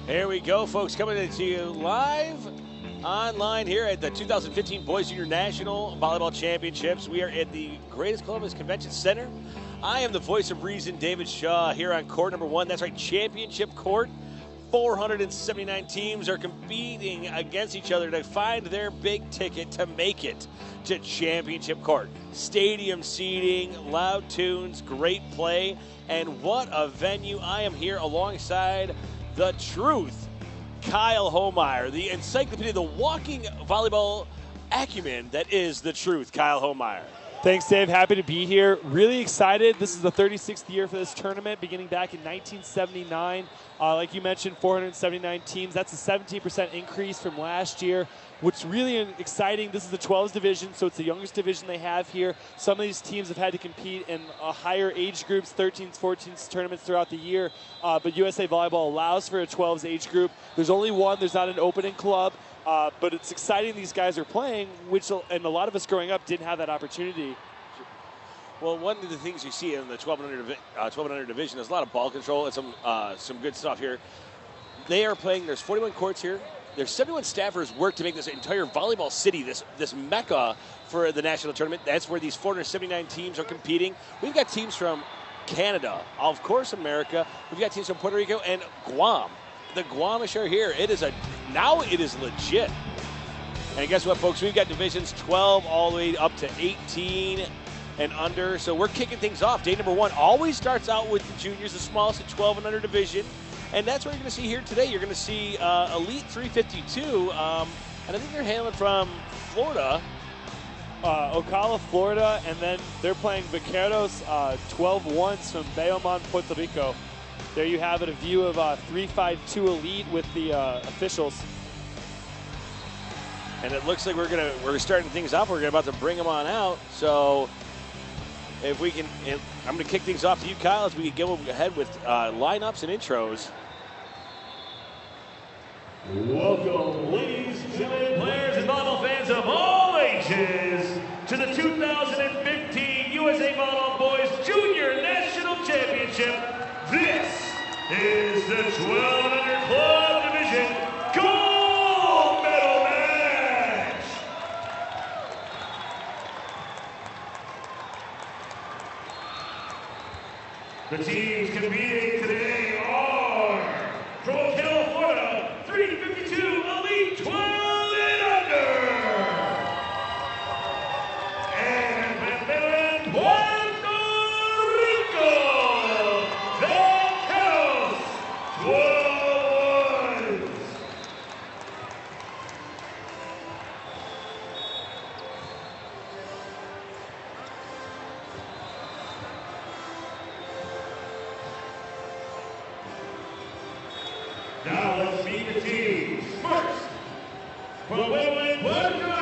Here we go, folks, coming to you live online here at the 2015 Boys Junior National Volleyball Championships. We are at the Greatest Columbus Convention Center. I am the voice of reason, David Shaw, here on court number one. That's right, championship court. 479 teams are competing against each other to find their big ticket to make it to championship court. Stadium seating, loud tunes, great play, and what a venue. I am here alongside the truth, Kyle Homeyer, the encyclopedia, the walking volleyball acumen that is the truth, Kyle Homeyer. Thanks, Dave. Happy to be here. Really excited. This is the 36th year for this tournament, beginning back in 1979. Like you mentioned, 479 teams. That's a 17% increase from last year. What's really exciting, this is the 12s division, so it's the youngest division they have here. Some of these teams have had to compete in higher age groups, 13s, 14s tournaments throughout the year, but USA Volleyball allows for a 12s age group. There's only one. There's not an opening club. But it's exciting these guys are playing, and a lot of us growing up didn't have that opportunity. Well, one of the things you see in the 1200 division, there's a lot of ball control and some good stuff here. They are playing, there's 41 courts here. There's 71 staffers work to make this entire volleyball city, this mecca for the national tournament. That's where these 479 teams are competing. We've got teams from Canada, of course America. We've got teams from Puerto Rico and Guam. The Guamish are here. Now it is legit. And guess what, folks? We've got divisions 12 all the way up to 18 and under. So we're kicking things off. Day number one always starts out with the juniors, the smallest at 12 and under division. And that's what you're going to see here today. You're going to see Elite 352. And I think they're hailing from Florida. Ocala, Florida, and then they're playing Vaqueros 12-1s from Bayamon, Puerto Rico. There you have it, a view of 352 Elite with the officials. And it looks like we're starting things off. We're about to bring them on out. So if we can, I'm going to kick things off to you, Kyle, as we go ahead with lineups and intros. Welcome, ladies and gentlemen, players and volleyball fans of all ages, to the 2015 USA Volleyball Boys Junior National Championship. This is the 12 and under club division gold medal match. The teams competing today are from Ocala, Florida, 352 Elite 12 and under. And Vaqueros, Puerto Rico, Vaqueros, 12-1s. Now let's meet the teams. First, from Puerto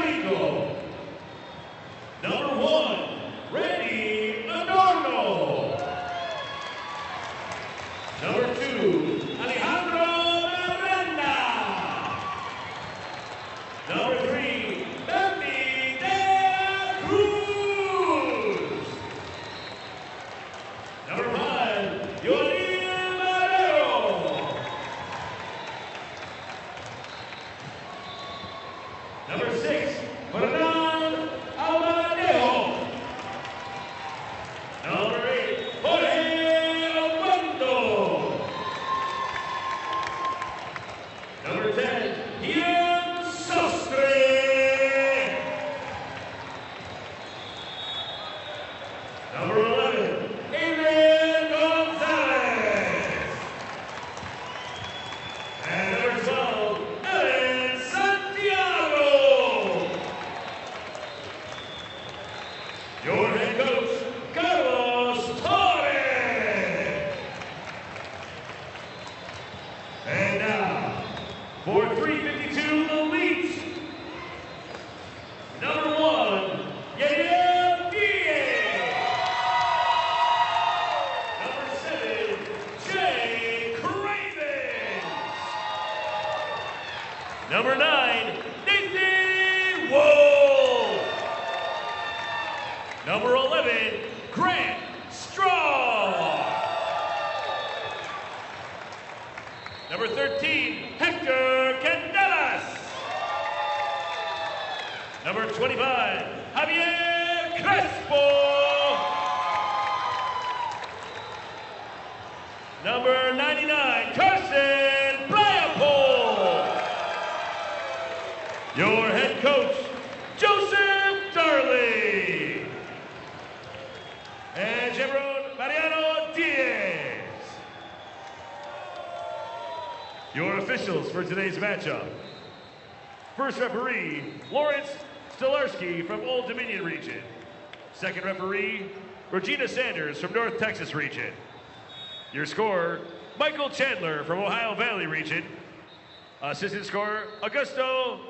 Rico, number 1, Randy Adorno. Number 2, Alejandro Aranda. Number 3, Bambi de Cruz. Number 5, Yolanda Marrero. Number 6, Fernand Almadejo. Number 8, Jorge Oquendo. Number 10, Ian Sostre. Number 11, Adrian Gonzalez. And number 12, Ellen Santiago. Your head coach, Carlos Torres. And now, for 352 Elite, number 1, Yaya Diaz. Number 7, Jay Craven. Number 9, Nathan Wolf. Number 11, Grant Straw. Number Number 13, Hector Candelas. Number 25, Javier Crespo. Number 99, Carson Bryapole. Your head coach, Joseph Darley. And Chevron Mariano Diaz. Your officials for today's matchup. First referee, Lawrence Stolarski from Old Dominion region. Second referee, Regina Sanders from North Texas region. Your scorer, Michael Chandler from Ohio Valley region. Assistant scorer, Augusto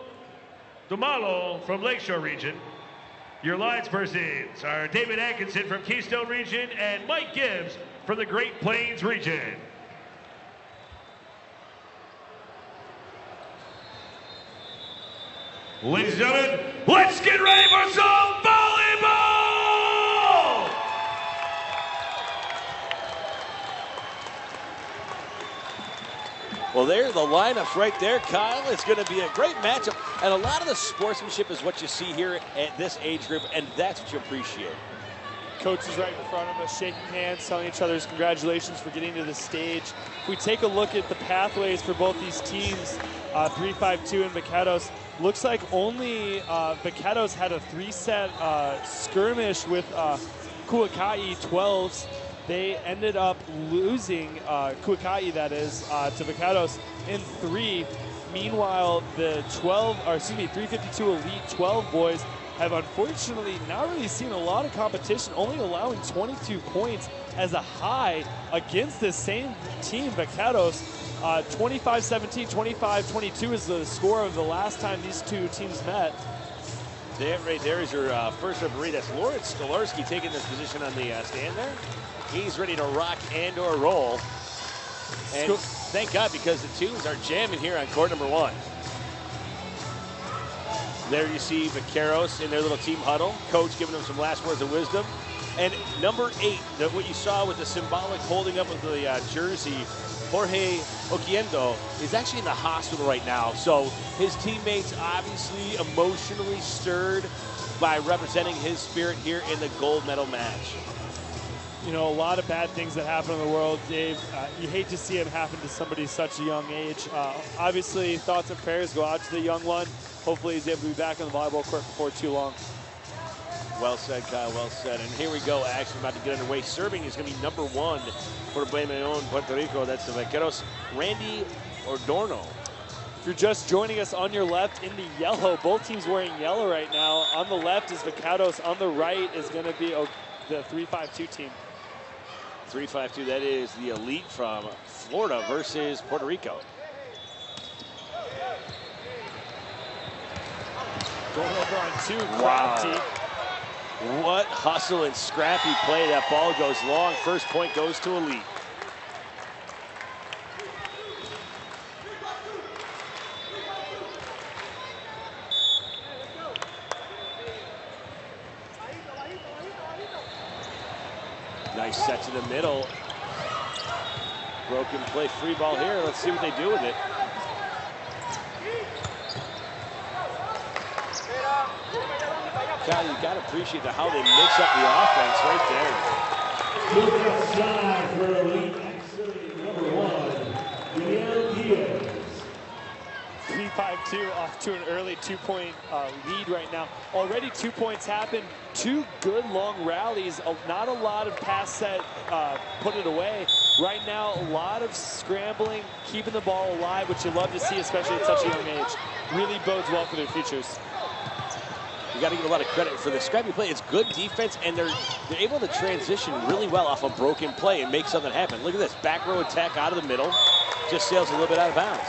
Dumalo from Lakeshore region. Your lines persons are David Atkinson from Keystone region and Mike Gibbs from the Great Plains region. Ladies and gentlemen, let's get ready for some volleyball! Well, there's the lineups right there, Kyle. It's going to be a great matchup. And a lot of the sportsmanship is what you see here at this age group, and that's what you appreciate. Coaches right in front of us, shaking hands, telling each other's congratulations for getting to the stage. If we take a look at the pathways for both these teams, 3-5-2 and Vaqueros, looks like only Vaqueros had a 3-set skirmish with Kuakai 12s. They ended up losing Kuakai, that is, to Vaqueros in 3. Meanwhile, the 352 Elite 12 boys have unfortunately not really seen a lot of competition, only allowing 22 points as a high against this same team, Vaqueros. 25-17, 25-22 is the score of the last time these two teams met. That right there is your first referee. That's Lawrence Stolarski taking this position on the stand there. He's ready to rock and or roll. And thank God, because the tunes are jamming here on court number 1. There you see Vaqueros in their little team huddle. Coach giving them some last words of wisdom. And number 8, what you saw with the symbolic holding up of the jersey, Jorge Oquiendo, is actually in the hospital right now. So his teammates obviously emotionally stirred by representing his spirit here in the gold medal match. You know, a lot of bad things that happen in the world, Dave. You hate to see them happen to somebody such a young age. Obviously, thoughts and prayers go out to the young one. Hopefully he's able to be back on the volleyball court before too long. Well said, Kyle, well said. And here we go, action about to get underway. Serving is going to be number 1 for Bayamón, Puerto Rico. That's the Vaqueros, Randy Ordorno. If you're just joining us, on your left in the yellow, both teams wearing yellow right now. On the left is Vaqueros. On the right is going to be the 3-5-2 team. 3-5-2, that is the Elite from Florida versus Puerto Rico. Going over on 2, Wow. Crafty. What hustle and scrappy play. That ball goes long. First point goes to Elite. Nice set to the middle. Broken play, free ball here. Let's see what they do with it. Kyle, you got to appreciate how they mix up the offense right there. Moving outside for Elite number 1, Miguel Diaz. 3-5-2 off to an early 2-point lead right now. Already 2 points happened. 2 good long rallies. Not a lot of pass set put it away. Right now, a lot of scrambling, keeping the ball alive, which you love to see, especially at such a young age. Really bodes well for their futures. You got to give a lot of credit for the scrappy play. It's good defense, and they're able to transition really well off a broken play and make something happen. Look at this, back row attack out of the middle. Just sails a little bit out of bounds.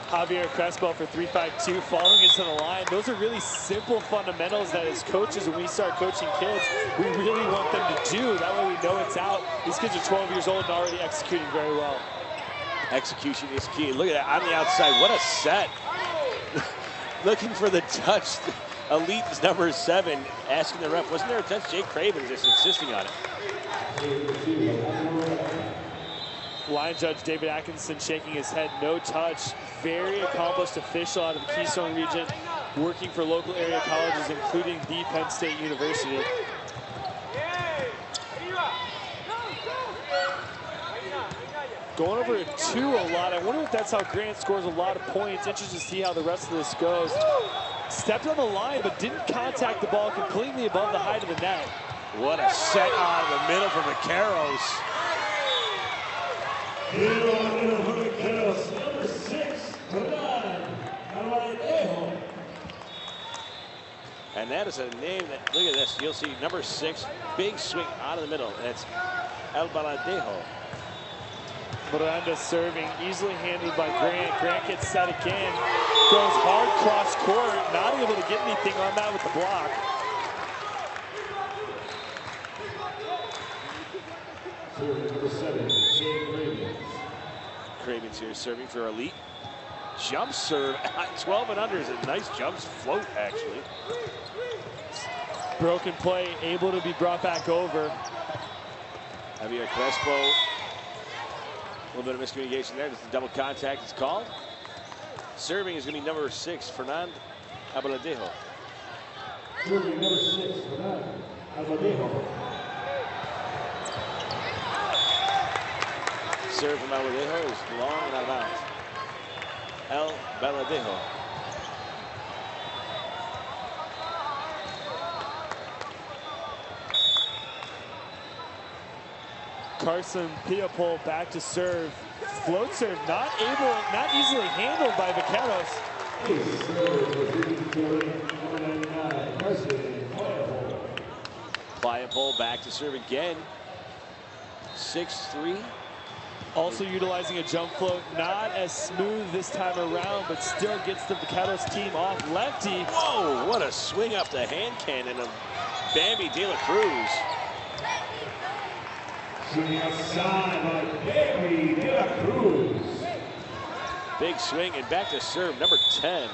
Javier Crespo for 3-5-2, falling into the line. Those are really simple fundamentals that as coaches, when we start coaching kids, we really want them to do. That way we know it's out. These kids are 12 years old and already executing very well. Execution is key. Look at that on the outside. What a set. Looking for the touch Elite's number 7 asking the ref, wasn't there a touch? Jake Craven just insisting on it. Line judge David Atkinson shaking his head, no touch. Very accomplished official out of the Keystone region, working for local area colleges, including the Penn State University. Going over a 2 a lot. I wonder if that's how Grant scores a lot of points. Interested to see how the rest of this goes. Stepped on the line, but didn't contact the ball completely above the height of the net. What a set out of the middle from Vaqueros. Number 6, And that is a name that, look at this, you'll see number 6, big swing out of the middle. That's El Baladejo. Miranda serving, easily handled by Grant. Grant gets set again, goes hard cross court, not able to get anything on that with the block. Number 7, Jake Craven. Craven's here serving for Elite. Jump serve, 12 and under is a nice jump float, actually. Broken play, able to be brought back over. Javier Crespo, a little bit of miscommunication there, just a double contact is called. Serving is gonna be number 6, Fernand Abaladejo. Serving number 6, Fernand Abaladejo. Serve from Baladejo is long and out of bounds. El Baladejo. Carson Piapol back to serve. Float serve, not easily handled by Vaqueros. Piapol back to serve again. 6-3. Also utilizing a jump float, not as smooth this time around, but still gets the Vaqueros team off lefty. Whoa, what a swing off the hand cannon of Bambi De La Cruz. Swing outside by Bambi De La Cruz. Big swing and back to serve, number 10.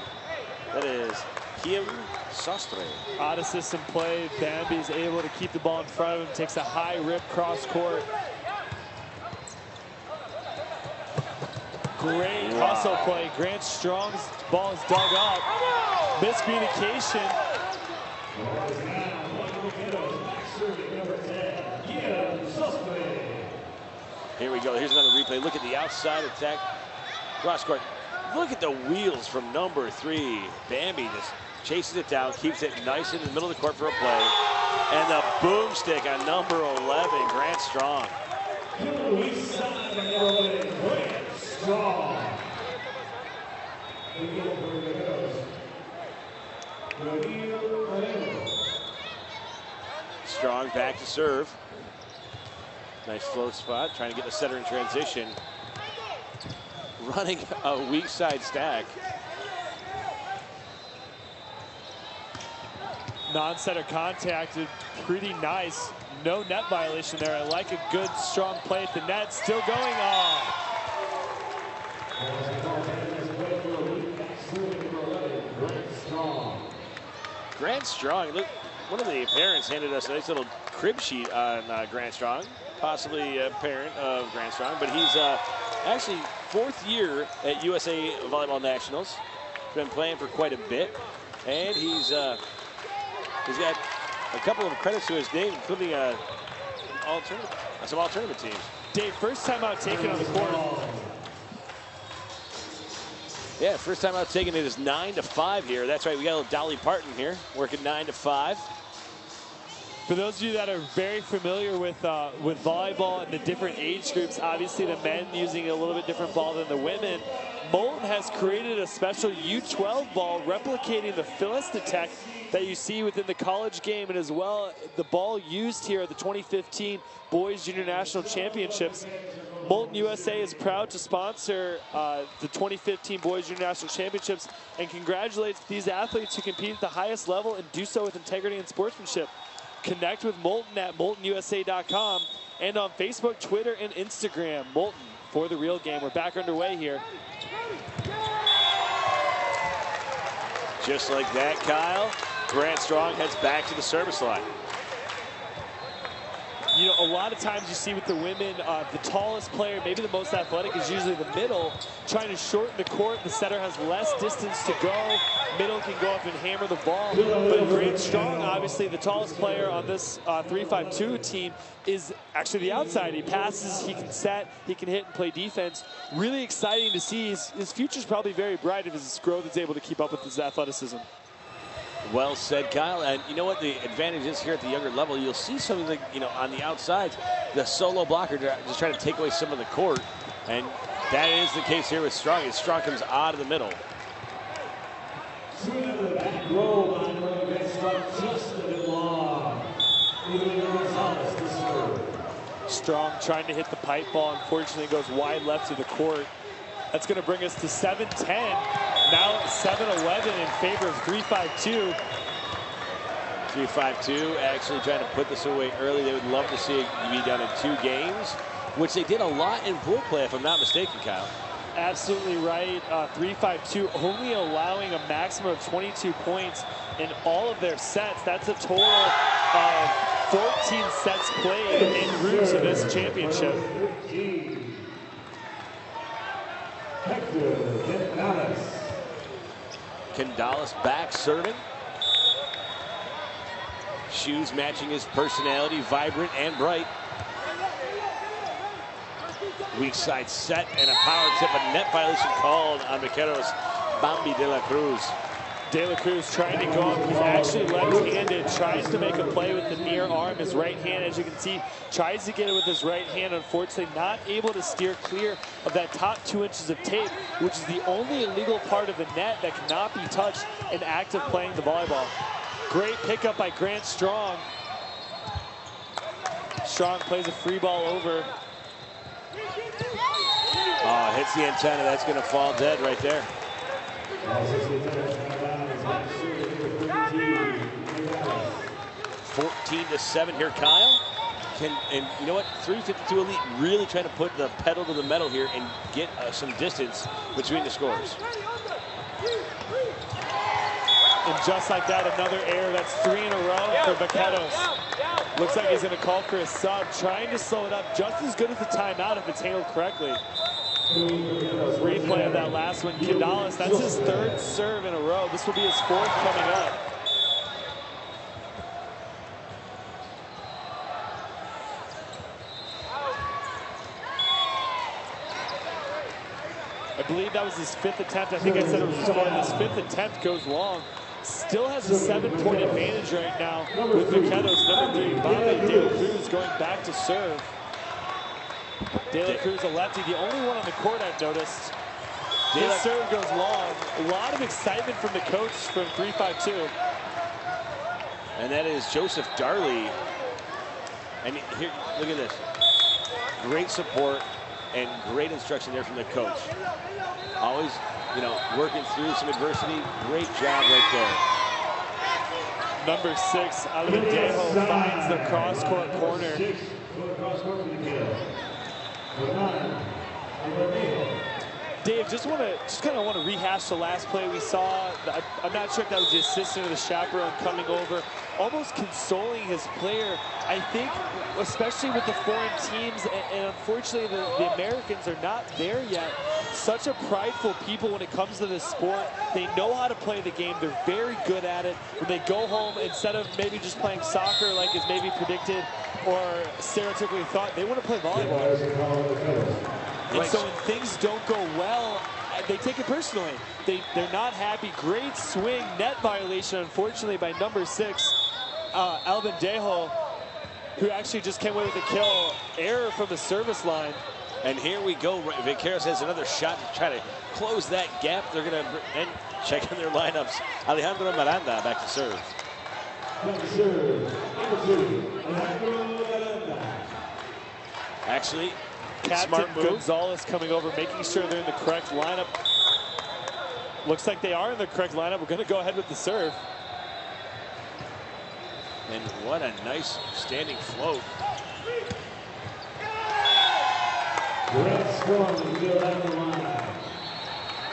That is Kim Sastre. Out of system play, Bambi's able to keep the ball in front of him, takes a high rip cross court. Great hustle play. Grant Strong's ball is dug up. Miscommunication. Here we go. Here's another replay. Look at the outside attack. Cross court. Look at the wheels from number 3. Bambi just chases it down, keeps it nice in the middle of the court for a play. And the boomstick on number 11, Grant Strong. Strong back to serve. Nice float spot, trying to get the setter in transition. Running a weak side stack. Non-setter contacted, pretty nice. No net violation there. I like a good, strong play at the net. Still going on. Grant Strong, look, one of the parents handed us a nice little crib sheet on Grant Strong, possibly a parent of Grant Strong, but he's actually 4th year at USA Volleyball Nationals. Been playing for quite a bit, and he's got a couple of credits to his name, including some all-tournament teams. Dave, first time out taken on the court. Yeah, first time out taking it is 9-5 here. That's right, we got a little Dolly Parton here, working 9-5. For those of you that are very familiar with volleyball and the different age groups, obviously the men using a little bit different ball than the women, Molten has created a special U12 ball replicating the Philistitech that you see within the college game, and as well the ball used here at the 2015 Boys Junior National Championships. Molten USA is proud to sponsor the 2015 Boys Junior National Championships and congratulates these athletes who compete at the highest level and do so with integrity and sportsmanship. Connect with Molten at moltenusa.com and on Facebook, Twitter, and Instagram. Molten for the real game. We're back underway here. Just like that, Kyle. Strong heads back to the service line. You know, a lot of times you see with the women, the tallest player, maybe the most athletic, is usually the middle, trying to shorten the court. The setter has less distance to go. Middle can go up and hammer the ball. But Grant Strong, obviously the tallest player on this 3-5-2 team, is actually the outside. He passes, he can set, he can hit and play defense. Really exciting to see. His future's probably very bright if his growth is able to keep up with his athleticism. Well said, Kyle. And you know what the advantage is here at the younger level? You'll see something like, you know, on the outside, the solo blocker just trying to take away some of the court. And that is the case here with Strong. As Strong comes out of the middle. Strong trying to hit the pipe ball. Unfortunately, goes wide left to the court. That's going to bring us to 7-10. Now 7-11 in favor of 3-5-2. 3-5-2 actually trying to put this away early. They would love to see it be done in 2 games, which they did a lot in pool play, if I'm not mistaken, Kyle. Absolutely right. 3-5-2 only allowing a maximum of 22 points in all of their sets. That's a total of 14 sets played en route to this championship. Candalis back serving. Shoes matching his personality, vibrant and bright. Weak side set and a power tip, a net violation called on Vaqueros, Bambi de la Cruz. De La Cruz trying to go up. He's actually left-handed, tries to make a play with the near arm. His right hand, as you can see, tries to get it with his right hand. Unfortunately, not able to steer clear of that top 2 inches of tape, which is the only illegal part of the net that cannot be touched in act of playing the volleyball. Great pickup by Grant Strong. Strong plays a free ball over. Oh, hits the antenna. That's going to fall dead right there. 14-7 here, Kyle. And you know what? 352 Elite really trying to put the pedal to the metal here and get some distance between the scores. And just like that, another error. That's 3 in a row for Vaqueros. Looks like he's going to call for a sub, trying to slow it up just as good as the timeout if it's handled correctly. Replay of that last one. Candalis, that's his 3rd serve in a row. This will be his 4th coming up. I believe that was his 5th attempt. I think I said it was his 4th. His 5th attempt goes long. Still has a 7-point advantage right now with Vaqueros. Number 3, Bambi de la Cruz going back to serve. De La Cruz, a lefty, the only one on the court I've noticed. His serve goes long. A lot of excitement from the coach from 3-5-2. And that is Joseph Darley. And here, look at this. Great support and great instruction there from the coach. Always, you know, working through some adversity. Great job right there. Number 6, Elitevb finds the cross-court corner. Dave, just kind of want to rehash the last play we saw. I'm not sure if that was the assistant or the chaperone coming over, almost consoling his player. I think, especially with the foreign teams, and unfortunately the Americans are not there yet. Such a prideful people when it comes to this sport. They know how to play the game. They're very good at it. When they go home, instead of maybe just playing soccer like is maybe predicted or stereotypically thought, they want to play volleyball. And so when things don't go well, they take it personally. They're not happy. Great swing, net violation, unfortunately, by number 6, Albandejo, who actually just came away with a kill. Error from the service line. And here we go. Vaqueros has another shot to try to close that gap. They're going to end checking their lineups. Alejandro Miranda back to serve. Actually, Captain Gonzalez coming over, making sure they're in the correct lineup. Looks like they are in the correct lineup. We're going to go ahead with the serve. And what a nice standing float.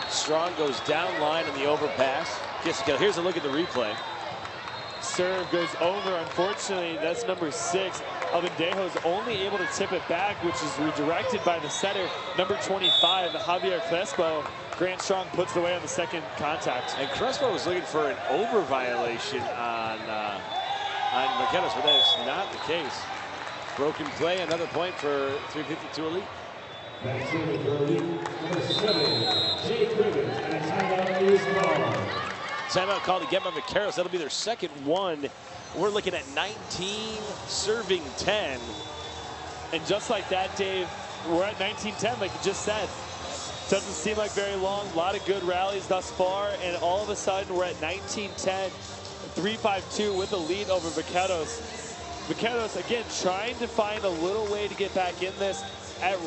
Strong goes down line in the overpass. Here's a look at the replay. serve goes over. Unfortunately, that's number 6. Albandejo's only able to tip it back, which is redirected by the setter, number 25, Javier Crespo. Grant Strong puts it away on the second contact. And Crespo was looking for an over violation on Vaqueros, but that is not the case. Broken play, another point for 352 Elite. Back serving for Elite, number 7, Jake Ribbons, and timeout is called. Timeout called again by Vaqueros. That'll be their second one. We're looking at 19, serving 10. And just like that, Dave, we're at 19-10, like you just said. Doesn't seem like very long. A lot of good rallies thus far, and all of a sudden we're at 19-10. 3-5-2 with a lead over Vaqueros. Vaqueros, again, trying to find a little way to get back in this.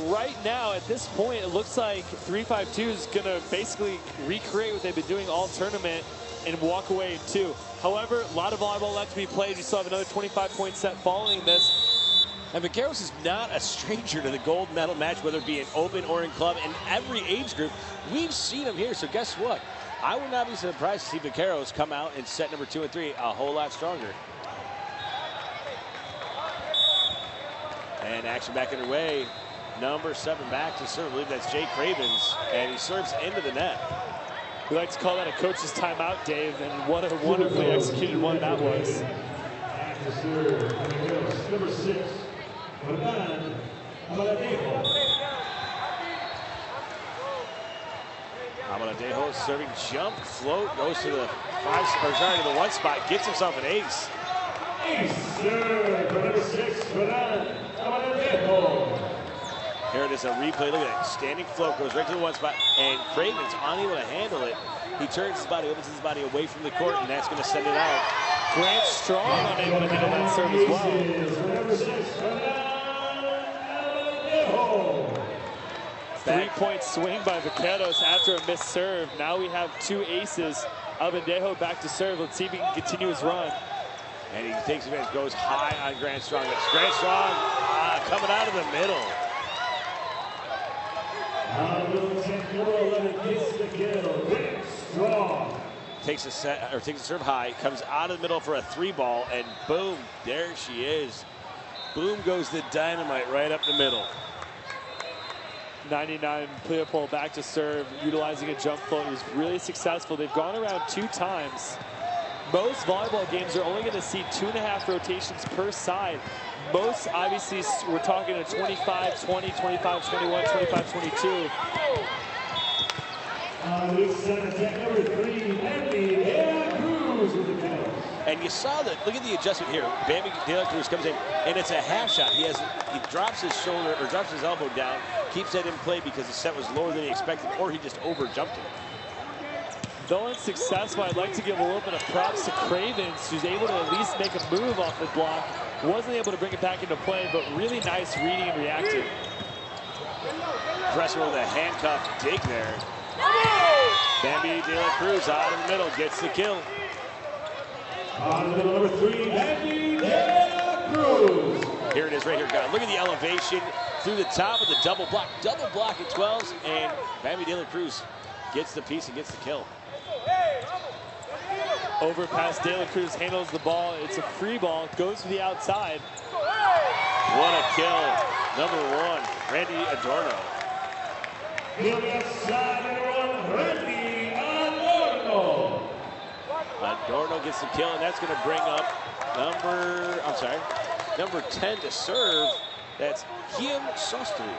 Right now, at this point, it looks like 3-5-2 is going to basically recreate what they've been doing all tournament and walk away in 2. However, a lot of volleyball left to be played. We still have another 25-point set following this. And Vaqueros is not a stranger to the gold medal match, whether it be in open or in club. In every age group, we've seen them here. So guess what? I would not be surprised to see Vaqueros come out in set number 2 and 3 a whole lot stronger. And action back underway. Number 7 back to serve. I believe that's Jake Cravens, and he serves into the net. We like to call that a coach's timeout, Dave, and what a wonderfully executed one that was. Back to serve, number 6, Abaladejo serving jump, float, goes to the 1 spot, gets himself an ace. Ace serve for number 6, Abaladejo. Here it is, a replay. Look at that. Standing float goes right to the 1 spot, and Craven's unable to handle it. He turns his body, opens his body away from the court, and that's going to send it out. Grant Strong unable to handle that serve as well. 3-point swing by Vaqueros after a missed serve. Now we have 2 aces. Albandejo back to serve. Let's see if he can continue his run. And he takes advantage, goes high on Grant Strong. That's Grant Strong coming out of the middle. Number 11 gets the kill. Grant Strong. Takes a serve high, comes out of the middle for a 3-ball, and boom, there she is. Boom goes the dynamite right up the middle. 99 Leopold back to serve, utilizing a jump float. He was really successful. They've gone around 2 times. Most volleyball games are only going to see 2.5 rotations per side. Most, obviously, we're talking a 25-20, 25-21, 25-22. And you saw that. Look at the adjustment here. Bambi De La Cruz comes in, and it's a half shot. He drops his shoulder or drops his elbow down, keeps that in play because the set was lower than he expected, or he just over jumped it. Though unsuccessful, I'd like to give a little bit of props to Cravens, who's able to at least make a move off the block. Wasn't able to bring it back into play, but really nice reading and reacting. Pressure with a handcuff dig there. Bambi De La Cruz out of the middle, gets the kill. On the number 3, Bambi De La Cruz. Here it is right here, guys. Look at the elevation through the top of the double block. Double block at 12s, and Bambi De La Cruz gets the piece and gets the kill. Overpass, De La Cruz handles the ball. It's a free ball, goes to the outside. What a kill. Number 1, Randy Adorno. Kill the outside, number 1, Randy Adorno. Adorno gets the kill, and that's going to bring up number 10 to serve. That's Guillem Sostri.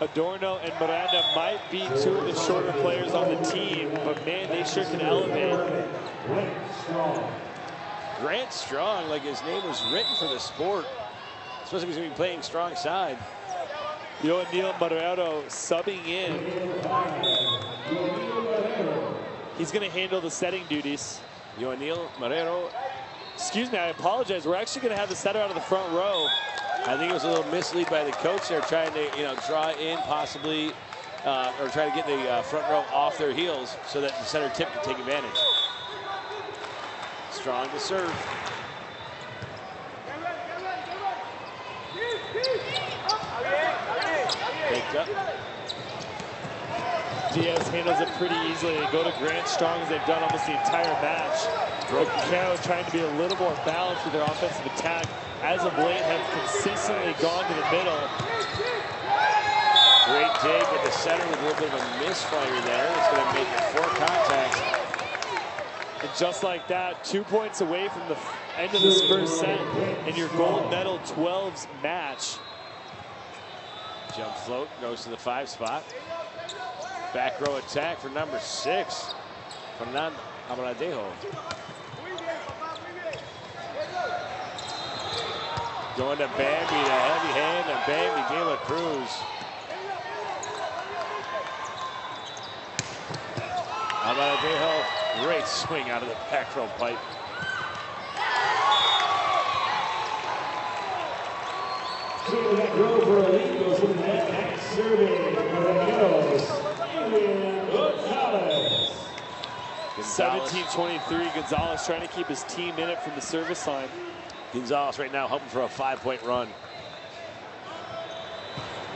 Adorno and Miranda might be 2 of the shorter players on the team, but man, they sure can elevate. Grant Strong, like his name was written for the sport. Especially if he's going to be playing strong side. Yoanil Marrero subbing in. He's going to handle the setting duties. Yoanil Marrero. Excuse me, I apologize. We're actually going to have the setter out of the front row. I think it was a little mislead by the coach there, trying to draw in possibly, or try to get the front row off their heels so that the center tip can take advantage. Strong to serve. Picked up. Diaz handles it pretty easily. They go to Grant Strong as they've done almost the entire match. Vaqueros trying to be a little more balanced with their offensive attack. As of late, have consistently gone to the middle. Great dig with the center with a little bit of a misfire there. It's going to make it 4 contacts. And just like that, 2 points away from the end of this first set in your gold medal 12s match. Jump float goes to the 5 spot. Back row attack for number 6, Fernando Abradejo. Going to Bambi, the heavy hand of Bambi de la Cruz. Abradejo, great swing out of the back row pipe. Swing to the back row for Elite goes to the net and serving for the Vaqueros. 17-23, Gonzalez trying to keep his team in it from the service line. Gonzalez right now hoping for a 5-point run.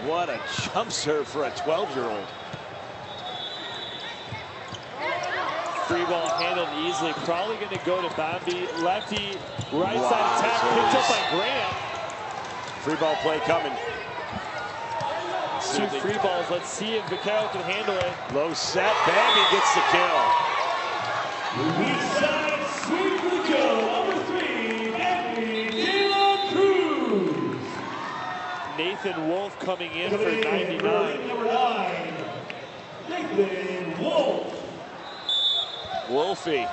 What a jump serve for a 12-year-old. Free ball handled easily. Probably going to go to Bambi. Lefty, right side attack, picked up by Grant. Free ball play coming. 2 free balls. Let's see if Vaquero can handle it. Low set. Bambi gets the kill. Weak side sweep for the kill. Number 3, Bambi de la Cruz. Nathan Wolf coming in for 99. Number 9, Nathan Wolf. Wolfie,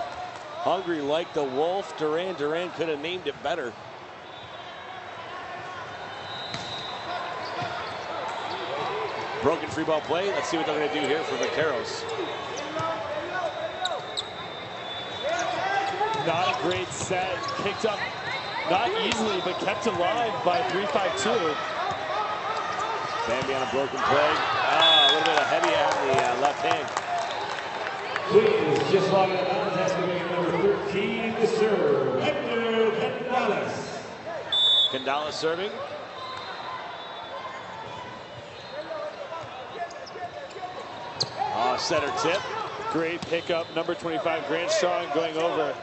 hungry like the wolf. Duran could have named it better. Broken free ball play. Let's see what they're going to do here for Vaqueros. Not a great set. Picked up, not easily, but kept alive by 3-5-2. Bambi on a broken play. A little bit of heavy on the left hand. Please, just like that, that's going to be number 13 to serve, Hector Candales. Candales serving. Center tip. Great pickup, number 25, Grant Strong going over.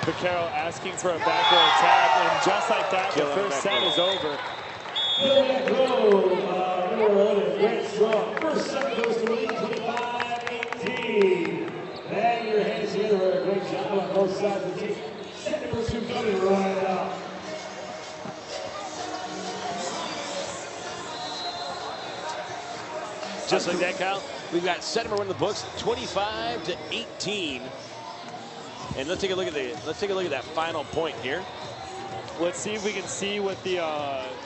Vaquero asking for a back row attack, and just like that, the first set is over. Number 11, Grant Strong. First set goes to Elite 25-18. Bang your hands together for a great job on both sides of the team. Set number 2 coming right out. Just like that, Kyle, we've got set number 1 in the books, 25-18. And let's take a look at that final point here. Let's see if we can see what the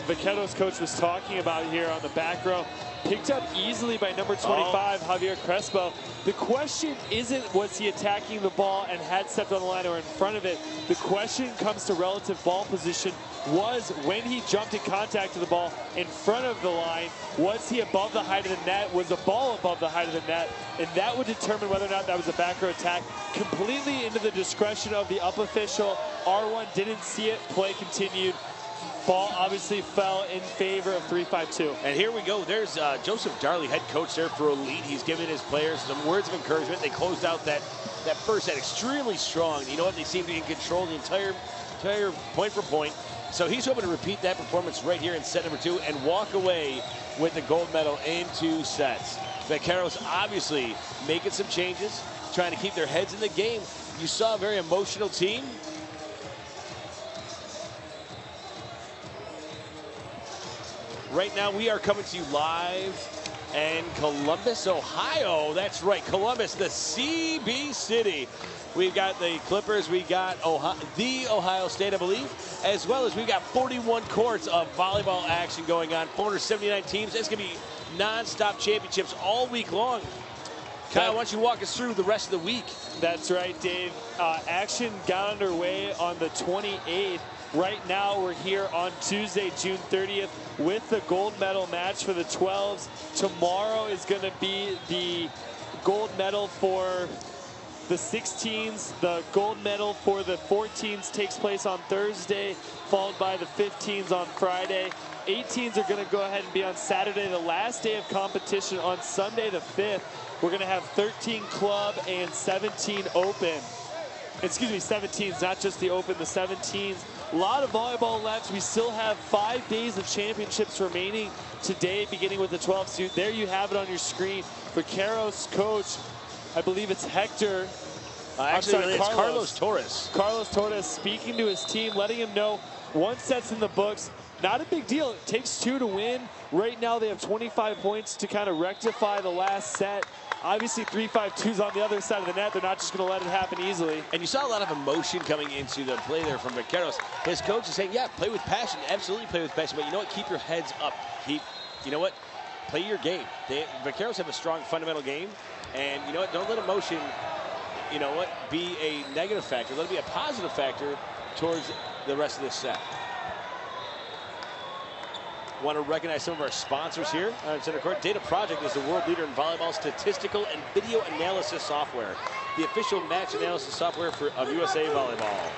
Vaqueros coach was talking about here on the back row. Picked up easily by number 25, Javier Crespo. The question isn't was he attacking the ball and had stepped on the line or in front of it. The question comes to relative ball position. Was when he jumped in contact with the ball in front of the line, was he above the height of the net? Was the ball above the height of the net? And that would determine whether or not that was a back row attack. Completely into the discretion of the up official. R1 didn't see it, play continued. Ball obviously fell in favor of 3-5-2. And here we go. There's Joseph Darley, head coach there for Elite. He's giving his players some words of encouragement. They closed out that first set extremely strong. You know what? They seem to be in control the entire point for point. So he's hoping to repeat that performance right here in set number 2 and walk away with the gold medal in 2 sets. Vaqueros obviously making some changes, trying to keep their heads in the game. You saw a very emotional team. Right now, we are coming to you live in Columbus, Ohio. That's right, Columbus, the CB City. We've got the Clippers, we got the Ohio State, I believe, as well as we've got 41 courts of volleyball action going on, 479 teams. It's going to be non-stop championships all week long. Kyle, why don't you walk us through the rest of the week? That's right, Dave. Action got underway on the 28th. Right now, we're here on Tuesday, June 30th, with the gold medal match for the 12s. Tomorrow is going to be the gold medal for the 16s. The gold medal for the 14s takes place on Thursday, followed by the 15s on Friday. 18s are going to go ahead and be on Saturday, the last day of competition on Sunday the 5th. We're going to have 13 club and 17 open. Excuse me, 17s, not just the open, the 17s. A lot of volleyball left. We still have 5 days of championships remaining today, beginning with the 12th. So there you have it on your screen. Vaqueros coach, I believe it's Hector. Actually, it's Carlos Torres. Carlos Torres speaking to his team, letting him know 1 set's in the books. Not a big deal. It takes 2 to win. Right now they have 25 points to kind of rectify the last set. Obviously 3-5-2's on the other side of the net. They're not just going to let it happen easily. And you saw a lot of emotion coming into the play there from Vaqueros. His coach is saying, yeah, play with passion. Absolutely play with passion. But you know what? Keep your heads up. You know what? Play your game. Vaqueros have a strong fundamental game. And you know what? Don't let emotion, you know what, be a negative factor. Let it be a positive factor towards the rest of this set. Want to recognize some of our sponsors here on center court. Data Project is the world leader in volleyball statistical and video analysis software, the official match analysis software of USA Volleyball.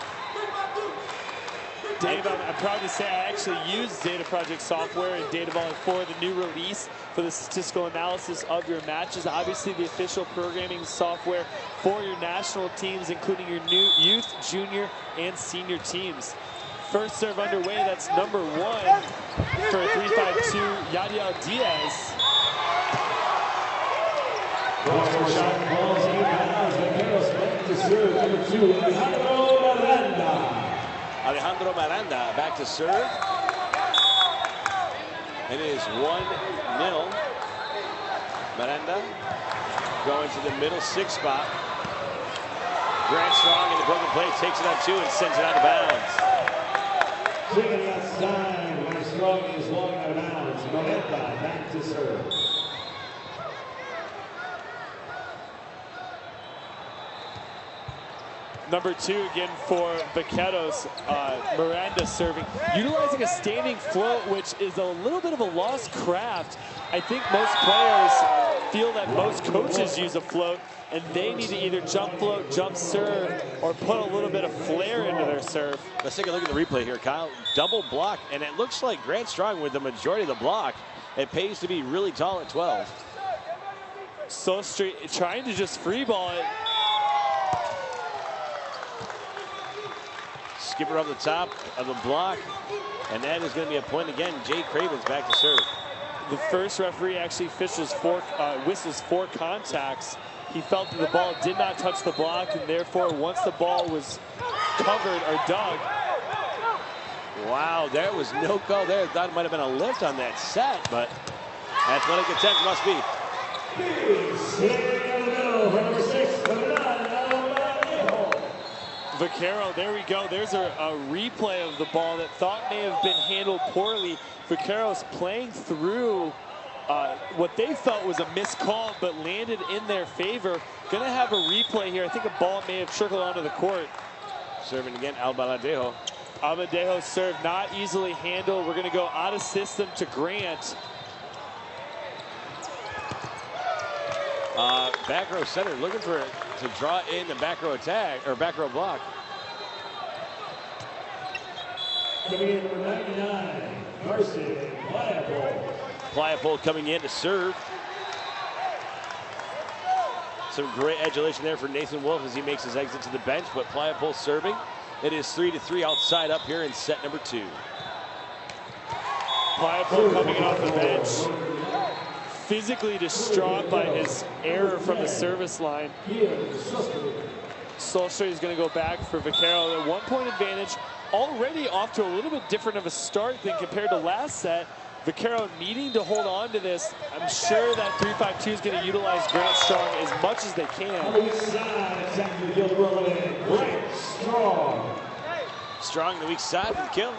I'm proud to say I actually used Data Project software in Data Volley for the new release for the statistical analysis of your matches. Obviously, the official programming software for your national teams, including your new youth, junior, and senior teams. First serve underway. That's number 1 for 3-5-2, Yadiel Diaz. Shot balls inbounds. Vaqueros back to serve. Number 2, Alejandro Miranda. Alejandro Miranda back to serve. And it is 1-0. Miranda going to the middle 6 spot. Grant Strong in the broken play takes it on 2 and sends it out of bounds. Taking outside, when Strong is long out of bounds. Miranda back to serve. Number 2 again for Vaqueros, Miranda serving. Utilizing a standing float, which is a little bit of a lost craft. I think most players feel that most coaches use a float, and they need to either jump float, jump serve, or put a little bit of flair into their serve. Let's take a look at the replay here, Kyle. Double block, and it looks like Grant Strong with the majority of the block. It pays to be really tall at 12. So straight, trying to just free ball it. Skipper up the top of the block, and that is going to be a point again. Jay Craven's back to serve. The first referee actually whistles 4 contacts. He felt that the ball did not touch the block, and therefore, once the ball was covered or dug. Wow, there was no call there. I thought it might have been a lift on that set, but athletic attempt must be. Vaquero, there we go. There's a replay of the ball that thought may have been handled poorly. Vaqueros playing through what they felt was a missed call, but landed in their favor. Gonna have a replay here. I think a ball may have trickled onto the court. Serving again, Albaladejo. Albaladejo serve not easily handled. We're gonna go out of system to Grant. Back row center looking to draw in the back row attack, or back row block. Coming in number 99, Carson Pliapole. Pliapole coming in to serve. Some great adulation there for Nathan Wolf as he makes his exit to the bench, but Pliapole serving. It is 3-3 outside up here in set number 2. Pliapole coming off the bench. Physically distraught by his error from the service line. Solstra is going to go back for Vaquero. A 1-point advantage, already off to a little bit different of a start than compared to last set. Vaquero needing to hold on to this. I'm sure that 3-5-2 is going to utilize Grant Strong as much as they can. Strong the weak side for the kill.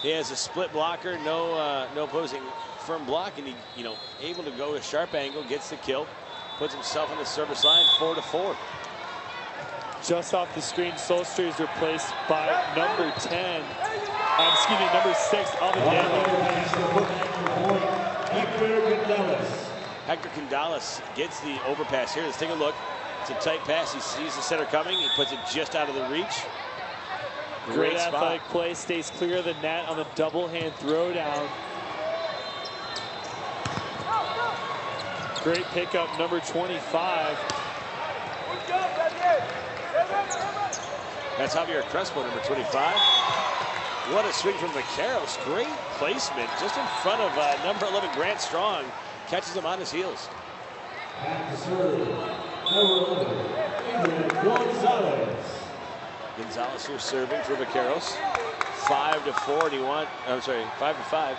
He has a split blocker, no opposing firm block, and he, able to go to sharp angle, gets the kill, puts himself on the service line, 4-4. Just off the screen, Solstra is replaced by number 10. Number 6, Hector Candalis gets the overpass here. Let's take a look. It's a tight pass. He sees the center coming. He puts it just out of the reach. Great athletic play. Stays clear of the net on the double hand throwdown. Great pickup, number 25. That's Javier Crespo, number 25. What a swing from Vaqueros. Great placement just in front of number 11, Grant Strong. Catches him on his heels. Gonzalez here serving for Vaqueros. 5-4, and I'm sorry, 5-5.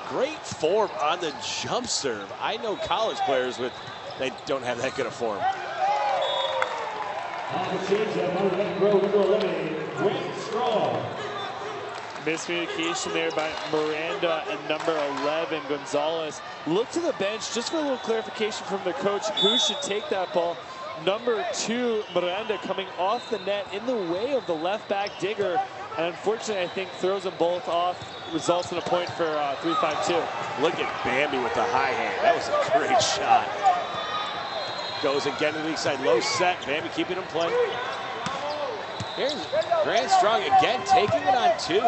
Great form on the jump serve. I know college players they don't have that good a form. Miscommunication there by Miranda and number 11, Gonzalez. Look to the bench just for a little clarification from the coach. Who should take that ball? Number 2, Miranda, coming off the net in the way of the left back Digger. And unfortunately, I think throws them both off. Results in a point for 3-5-2. Look at Bambi with the high hand. That was a great shot. Goes again to the weak side. Low set. Bambi keeping him playing. Here's Grant Strong again, taking it on 2.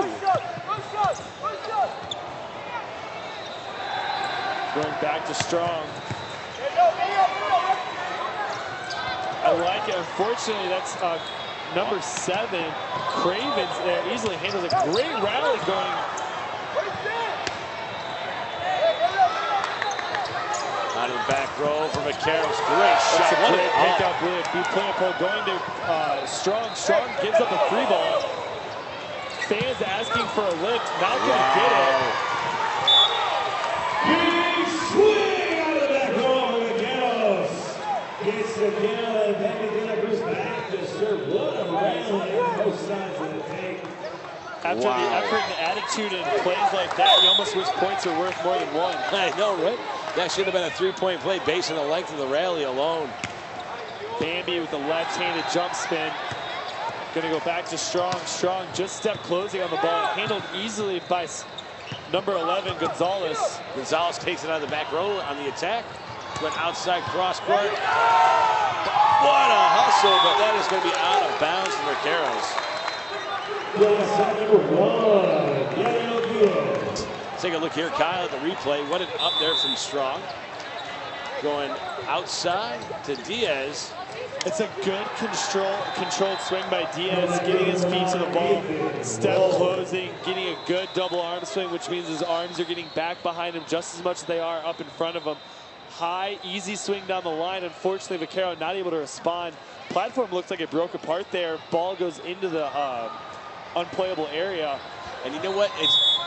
Going back to Strong. I like it. Unfortunately, that's number 7, Cravens there. Easily handles a great rally going. Out of the back row for Vaqueros. Great shot. That's a great pickup. Really beat Playable going to Strong. Strong gives up a free ball. Fans asking for a lift. Not going to get it. Big swing out of the back row for Vaqueros. Gets the kill and then goes back to serve. What a rally on both sides of the tank. After the effort and attitude and plays like that, you almost wish points are worth more than one. I know, right? That should have been a 3-point play based on the length of the rally alone. Bambi with the left-handed jump spin. Gonna go back to Strong. Strong just step closing on the ball. Handled easily by number 11, Gonzalez. Gonzalez takes it out of the back row on the attack. Went outside cross court. What a hustle, but that is going to be out of bounds for Vaqueros. Take a look here, Kyle, at the replay. What an up there from Strong. Going outside to Diaz. It's a good controlled swing by Diaz, getting his feet to the ball, step closing, getting a good double arm swing, which means his arms are getting back behind him just as much as they are up in front of him. High, easy swing down the line. Unfortunately, Vaquero not able to respond. Platform looks like it broke apart there. Ball goes into the unplayable area. And you know what?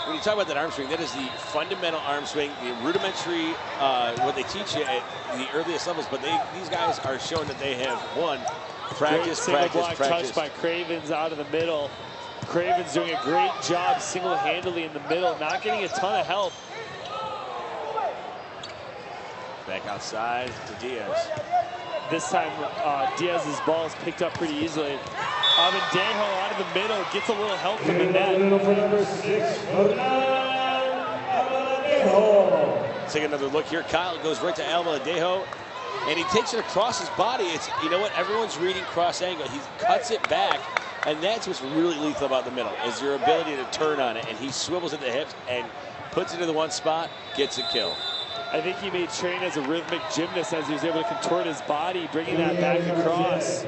When you talk about that arm swing, that is the fundamental arm swing, the rudimentary, what they teach you at the earliest levels. But these guys are showing that they have practice. Touch by Cravens out of the middle. Cravens doing a great job single-handedly in the middle, not getting a ton of help. Back outside to Diaz. This time, Diaz's ball is picked up pretty easily. Avendejo out of the middle, gets a little help from the net. Take another look here. Kyle goes right to Avendejo, and he takes it across his body. You know what? Everyone's reading cross angle. He cuts it back, and that's what's really lethal about the middle, is your ability to turn on it. And he swivels at the hips and puts it in the one spot, gets a kill. I think he may train as a rhythmic gymnast as he was able to contort his body, bringing that back across.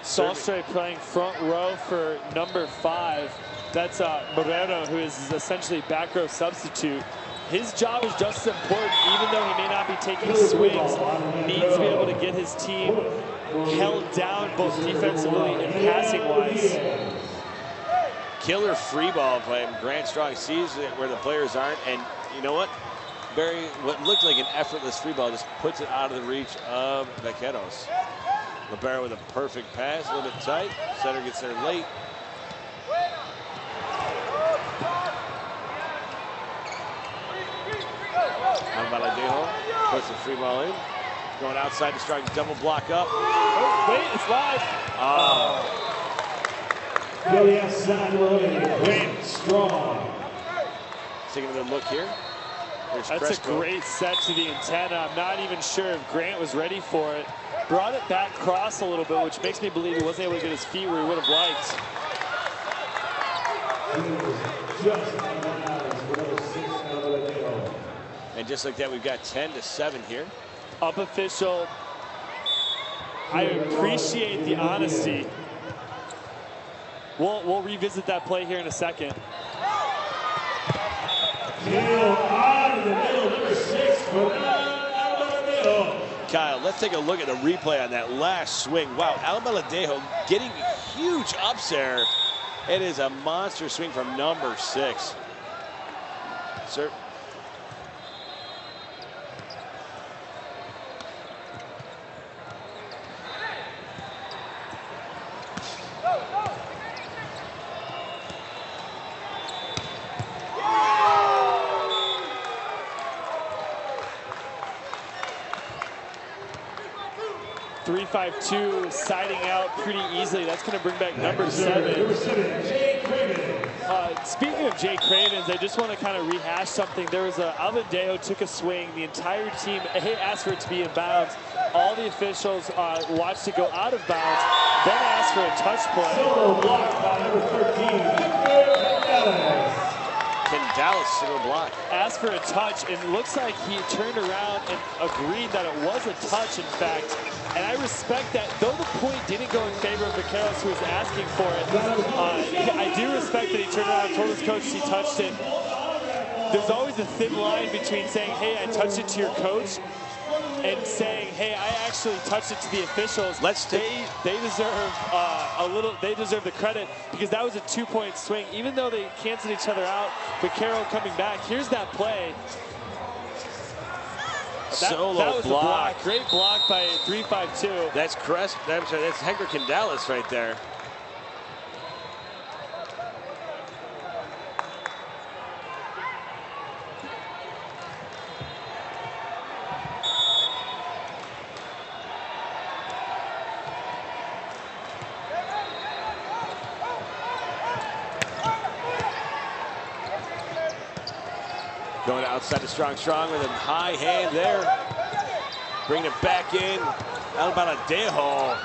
Sostre playing front row for number 5. That's Moreno, who is essentially back row substitute. His job is just as important, even though he may not be taking swings. He needs to be able to get his team held down both defensively and passing-wise. Killer free ball by him. Grant Strong sees it where the players aren't, and you know what? Barry, what looked like an effortless free ball, just puts it out of the reach of Vaqueros. Libero with a perfect pass, a little bit tight. Center gets there late. Avendejo puts the free ball in. Going outside to Strong, double block up. Oh, wait, it's live. Grant Strong. Taking another look here. There's That's Crespo. a great set to the antenna. I'm not even sure if Grant was ready for it. Brought it back cross a little bit, which makes me believe he wasn't able to get his feet where he would have liked. And just like that, we've got 10-7 here. Up official. I appreciate the honesty. We'll revisit that play here in a second. Out of the middle, number 6 for Kyle, let's take a look at the replay on that last swing. Wow, Albaladejo getting huge ups there. It is a monster swing from number 6. Sir. .352 siding out pretty easily. That's going to bring back number 7. Number 7, Jay Craven. Speaking of Jay Cravens, I just want to kind of rehash something. There was Albaladejo took a swing. The entire team asked for it to be in bounds. All the officials watched it go out of bounds, then asked for a touch play. Solo block by number 13, Dallas single block. Asked for a touch, and it looks like he turned around and agreed that it was a touch, in fact. And I respect that, though the point didn't go in favor of Vaqueros, who was asking for it. I do respect that he turned around and told his coach he touched it. There's always a thin line between saying, hey, I touched it to your coach, and saying, hey, I actually touched it to the officials. They deserve they deserve the credit, because that was a 2-point swing. Even though they canceled each other out, Vaquero coming back. Here's that play. That was a block. Great block by 352. That's that's Hector Candelas right there. Going outside to Strong with a high hand there. Bringing it back in. Albaladejo.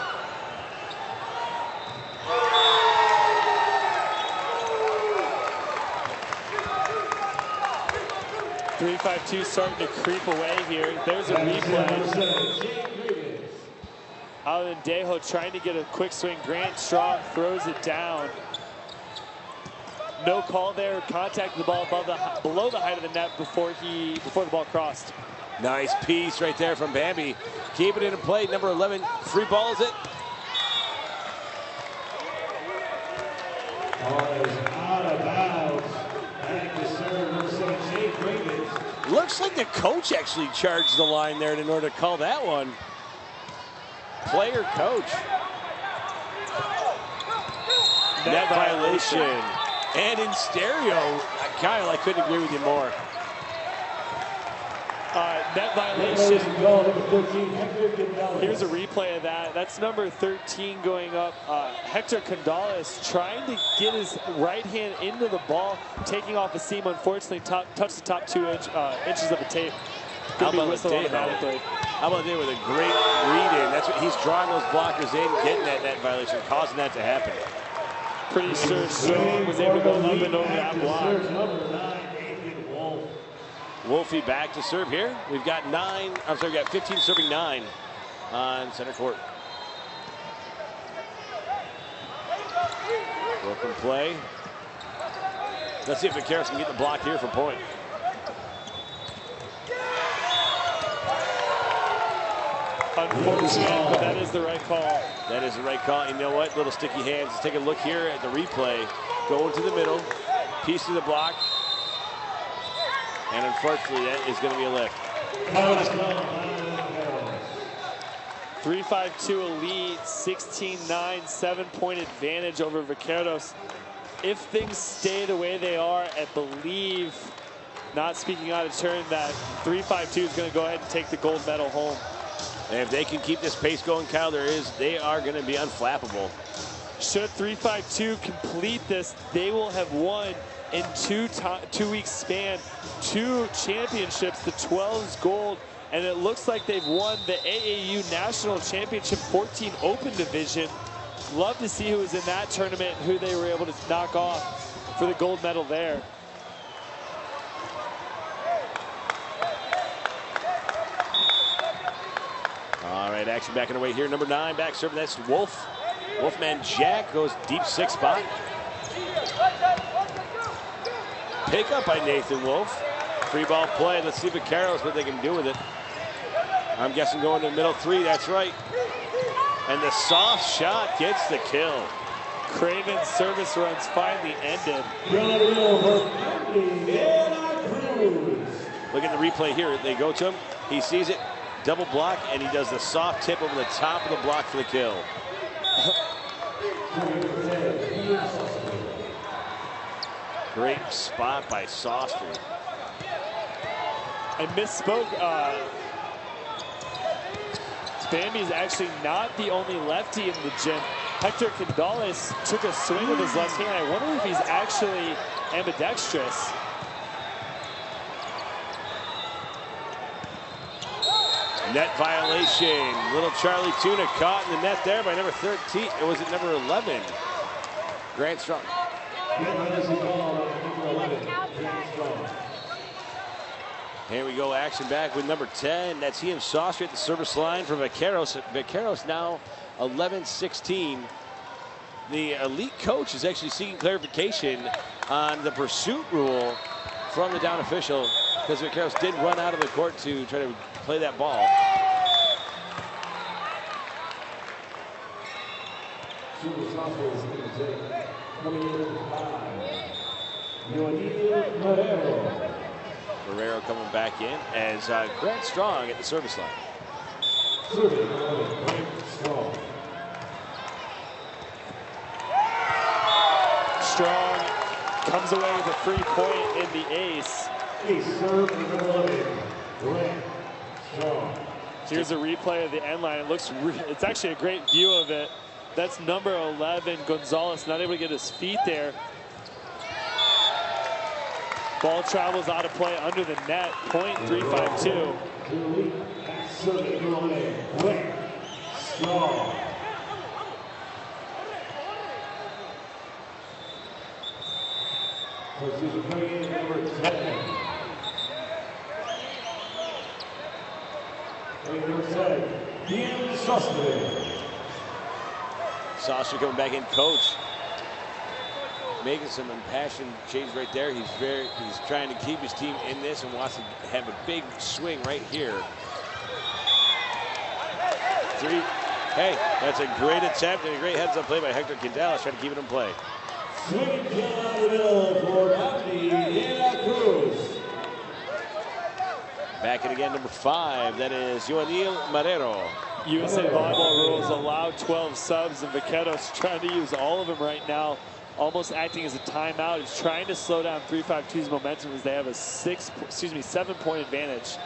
.352 starting to creep away here. There's a replay. Albaladejo trying to get a quick swing. Grant Strong throws it down. No call there. Contacted the ball below the height of the net before the ball crossed. Nice piece right there from Bambi. Keeping it in play. Number 11 free balls it. Ball is out of bounds. Back to serve number 7, Jay Craven. Looks like the coach actually charged the line there in order to call that one. Player coach. Net violation. And in stereo, Kyle, I couldn't agree with you more. Net violation. Here's a replay of that. That's number 13 going up. Hector Candelas trying to get his right hand into the ball, taking off the seam. Unfortunately, touched the top 2 inches of the tape. Could be whistled automatically. How about they with a great read in? That's what he's drawing those blockers in, getting that net violation, causing that to happen. Pretty sure Strong was able to go up and over that block. Wolfie back to serve here. We've got 15 serving 9 on center court. Broken play. Let's see if Vaqueros can get the block here for point. Unfortunate, but that is the right call. That is the right call. You know what? Little sticky hands. Let's take a look here at the replay. Going to the middle. Piece to the block. And unfortunately, that is going to be a lift. 3-5-2 Elite, 16-9, 7-point advantage over Vaqueros. If things stay the way they are, I believe, not speaking out of turn, that 3-5-2 is going to go ahead and take the gold medal home. And if they can keep this pace going, Kyle, they are going to be unflappable. Should 3-5-2 complete this, they will have won in 2 weeks span 2 championships, the 12's gold, and it looks like they've won the AAU National Championship 14 Open Division. Love to see who was in that tournament, who they were able to knock off for the gold medal there. action back away here. Number 9 back serving. That's Wolf. Wolfman Jack goes deep 6 spot. Pick up by Nathan Wolf. Free ball play. Let's see Vaqueros what they can do with it. I'm guessing going to the middle 3. That's right. And the soft shot gets the kill. Craven's service runs finally ended. Look at the replay here. They go to him. He sees it. Double block, and he does the soft tip over the top of the block for the kill. Great spot by Soster. I misspoke. Bambi is actually not the only lefty in the gym. Hector Candales took a swing with his left hand. I wonder if he's actually ambidextrous. Net violation. Little Charlie Tuna caught in the net there by number 13. Or was it number 11? Grant Strong. Here we go, action back with number 10. That's Ian Saucer at the service line for Vaqueros. Vaqueros now 11-16. The elite coach is actually seeking clarification on the pursuit rule from the down official because Vaqueros did run out of the court to try to play that ball. Guerrero coming back in as Grant Strong at the service line. Strong comes away with a free point in the ace. Here's a replay of the end line. It looks, it's actually a great view of it. That's number 11, Gonzalez, not able to get his feet there. Ball travels out of play under the net, .352. Saucer coming back in, coach. Making some impassioned change right there. He's trying to keep his team in this and wants to have a big swing right here. 3. Hey, that's a great attempt and a great heads-up play by Hector Candales, trying to keep it in play. Back in again, number 5. That is Joanil Marrero. USA volleyball rules allow 12 subs, and Vaqueros trying to use all of them right now, almost acting as a timeout. He's trying to slow down 352's momentum as they have a 7-point advantage.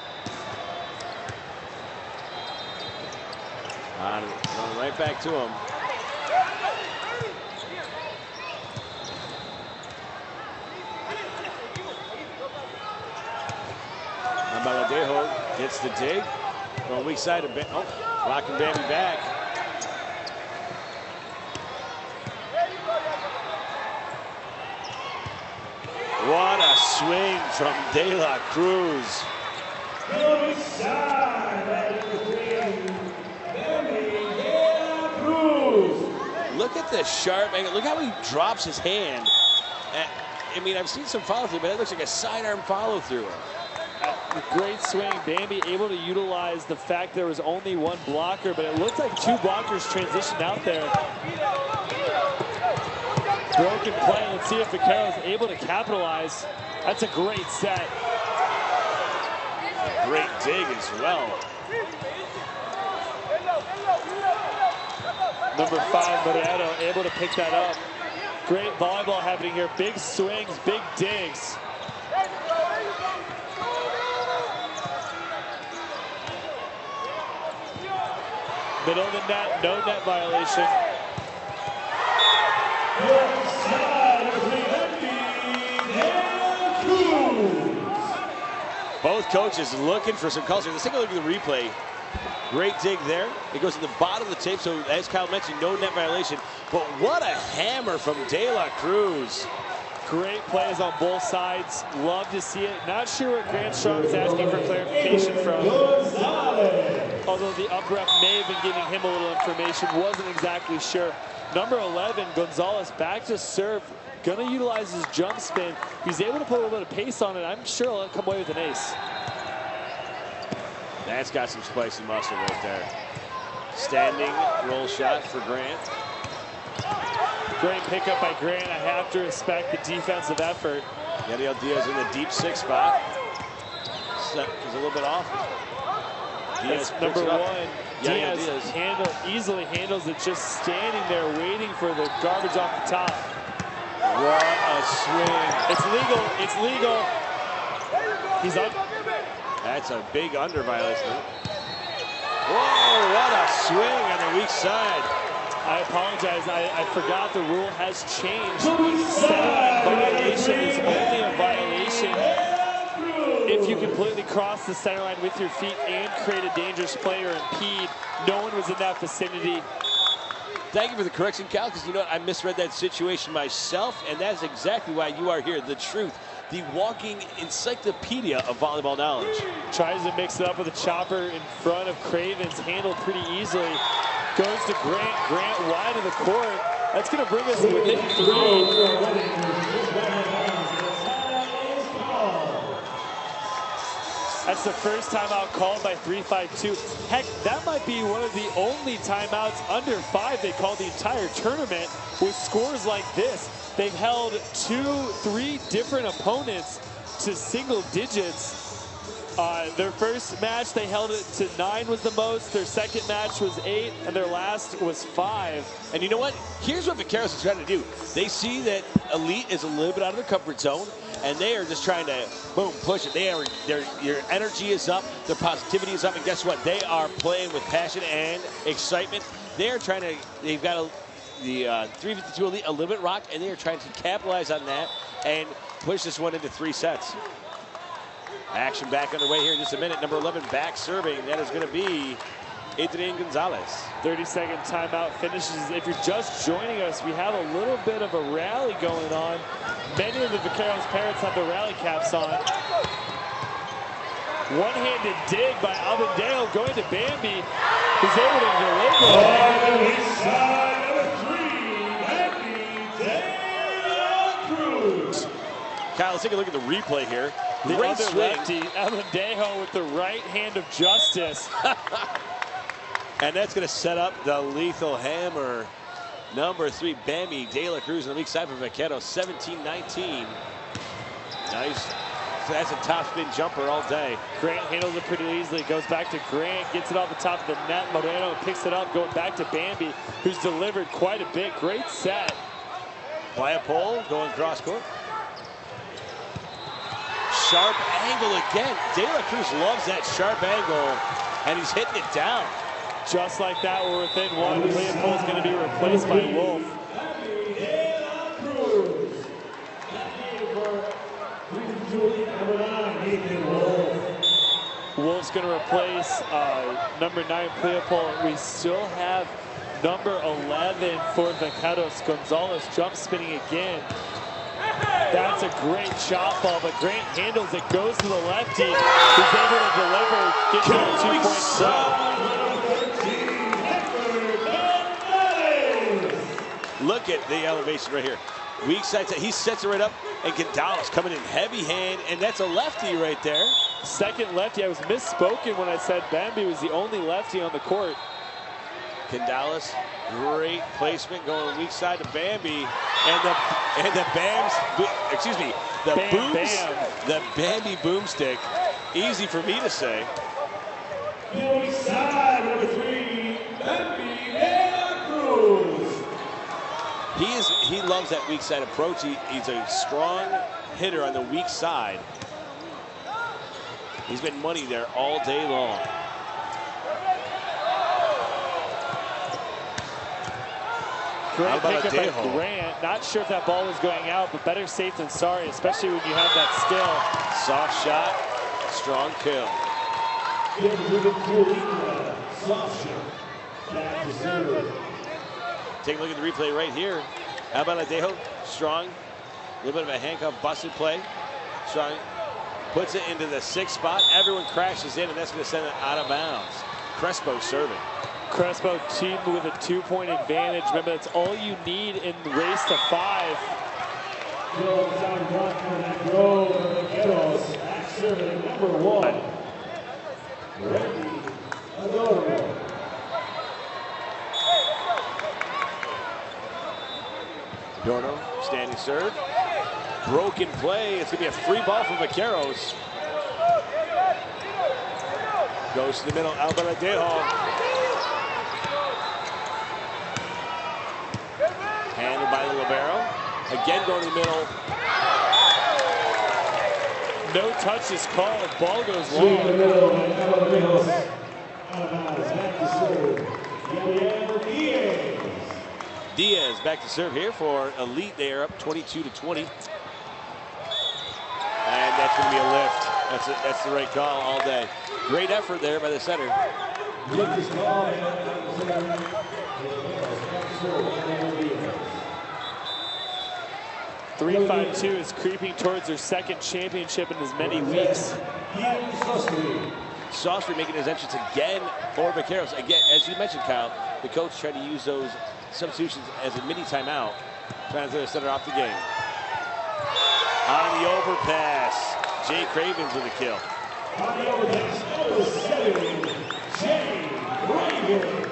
Going right back to him. Baladejo gets the dig. Going weak side of blocking Bambi back. What a swing from De La Cruz. Look at the sharp angle. Look how he drops his hand. I mean, I've seen some follow through, but it looks like a sidearm follow through. Great swing. Bambi able to utilize the fact there was only one blocker, but it looked like 2 blockers transitioned out there. Broken play. Let's see if Vaqueros is able to capitalize. That's a great set. Great dig as well. Number 5, Moreno, able to pick that up. Great volleyball happening here. Big swings, big digs. Middle of the net, no net violation. Both coaches looking for some culture. Let's take a look at the replay. Great dig there. It goes to the bottom of the tape, so as Kyle mentioned, no net violation. But what a hammer from De La Cruz. Great plays on both sides. Love to see it. Not sure what Grant Strong is asking for clarification from. Oh, although the up ref may have been giving him a little information, wasn't exactly sure. Number 11, Gonzalez, back to serve, gonna utilize his jump spin. He's able to put a little bit of pace on it. I'm sure he'll come away with an ace. That's got some spicy mustard right there. Standing roll shot for Grant. Great pickup by Grant. I have to respect the defensive effort. Yadiel Diaz in the deep 6 spot. He's a little bit off. Diaz number 1. Diaz easily handles it, just standing there waiting for the garbage off the top. What a swing. It's legal. It's legal. He's up. That's a big under violation. Whoa, what a swing on the weak side. I apologize. I forgot the rule has changed. Center violation is only a violation if you completely cross the center line with your feet and create a dangerous play or impede. No one was in that vicinity. Thank you for the correction, Cal, because you know what? I misread that situation myself, and that's exactly why you are here. The truth. The walking encyclopedia of volleyball knowledge. Tries to mix it up with a chopper in front of Cravens, handled pretty easily. Goes to Grant. Grant wide of the court. That's going to bring us within 3. That's the first timeout called by 352. Heck, that might be one of the only timeouts under 5 they called the entire tournament with scores like this. They've held 2-3 different opponents to single digits. Their first match, they held it to 9 was the most. Their second match was 8, and their last was 5. And you know what? Here's what Vaqueros is trying to do. They see that Elite is a little bit out of their comfort zone, and they are just trying to, boom, push it. Your energy is up, their positivity is up, and guess what? They are playing with passion and excitement. They are trying to, they've got the 352 Elite a little bit rocked, and they are trying to capitalize on that and push this one into 3 sets. Action back underway here in just a minute. Number 11 back serving. That is going to be Adrian Gonzalez. 30-second timeout finishes. If you're just joining us, we have a little bit of a rally going on. Many of the Vaqueros parents have the rally caps on. One-handed dig by Albandeo going to Bambi, who's able to deliver. On the east side, number 3, Cruz. Kyle, let's take a look at the replay here. The Great other swing. lefty, Albandeo with the right hand of justice. And that's going to set up the lethal hammer. Number 3, Bambi De La Cruz on the weak side for Vaqueros, 17-19. Nice. So that's a top spin jumper all day. Grant handles it pretty easily. Goes back to Grant, gets it off the top of the net. Moreno picks it up, going back to Bambi, who's delivered quite a bit. Great set. By a pole, going cross court. Sharp angle again. De La Cruz loves that sharp angle, and he's hitting it down. Just like that, we're within 1. Leopold's going to be replaced by Wolf. Wolf's going to replace number 9, Leopold. We still have number 11 for Vaqueros. Gonzalez jump spinning again. That's a great shot ball, but Grant handles it, goes to the lefty. He's able to deliver, gets a 2-point shot. Look at the elevation right here. Weak side, he sets it right up, and Gonzalez coming in heavy hand, and that's a lefty right there. Second lefty. I was misspoken when I said Bambi was the only lefty on the court. Gonzalez, great placement going weak side to Bambi, and the Bambi boomstick. Easy for me to say. Weak side, number 3, Bambi De La Cruz. He loves that weak side approach. He's a strong hitter on the weak side. He's been money there all day long. Great pickup by Grant. Not sure if that ball was going out, but better safe than sorry, especially when you have that skill. Soft shot, strong kill. Soft shot. Back to serve. Take a look at the replay right here. Albandeo, strong. A little bit of a handcuff busted play. Strong. Puts it into the 6th spot. Everyone crashes in, and that's going to send it out of bounds. Crespo serving. Crespo team with a 2-point advantage. Remember, that's all you need in the race to 5. Vaqueros, back serving number 1. Adorno, standing serve. Broken play. It's going to be a free ball for Vaqueros. Goes to the middle, Albaladejo. Handled by the libero. Again going to the middle. No touch is called. Ball goes long. Diaz back to serve here for Elite. They are up 22-20. And that's going to be a lift. That's the right call all day. Great effort there by the center. 3-5-2 is creeping towards their second championship in as many weeks. Sostre making his entrance again for Vaqueros. Again, as you mentioned, Kyle, the coach tried to use those substitutions as a mini timeout, trying to set it off the game. On the overpass, Jay Cravens with a kill. On the overpass, number 7, Jay Cravens.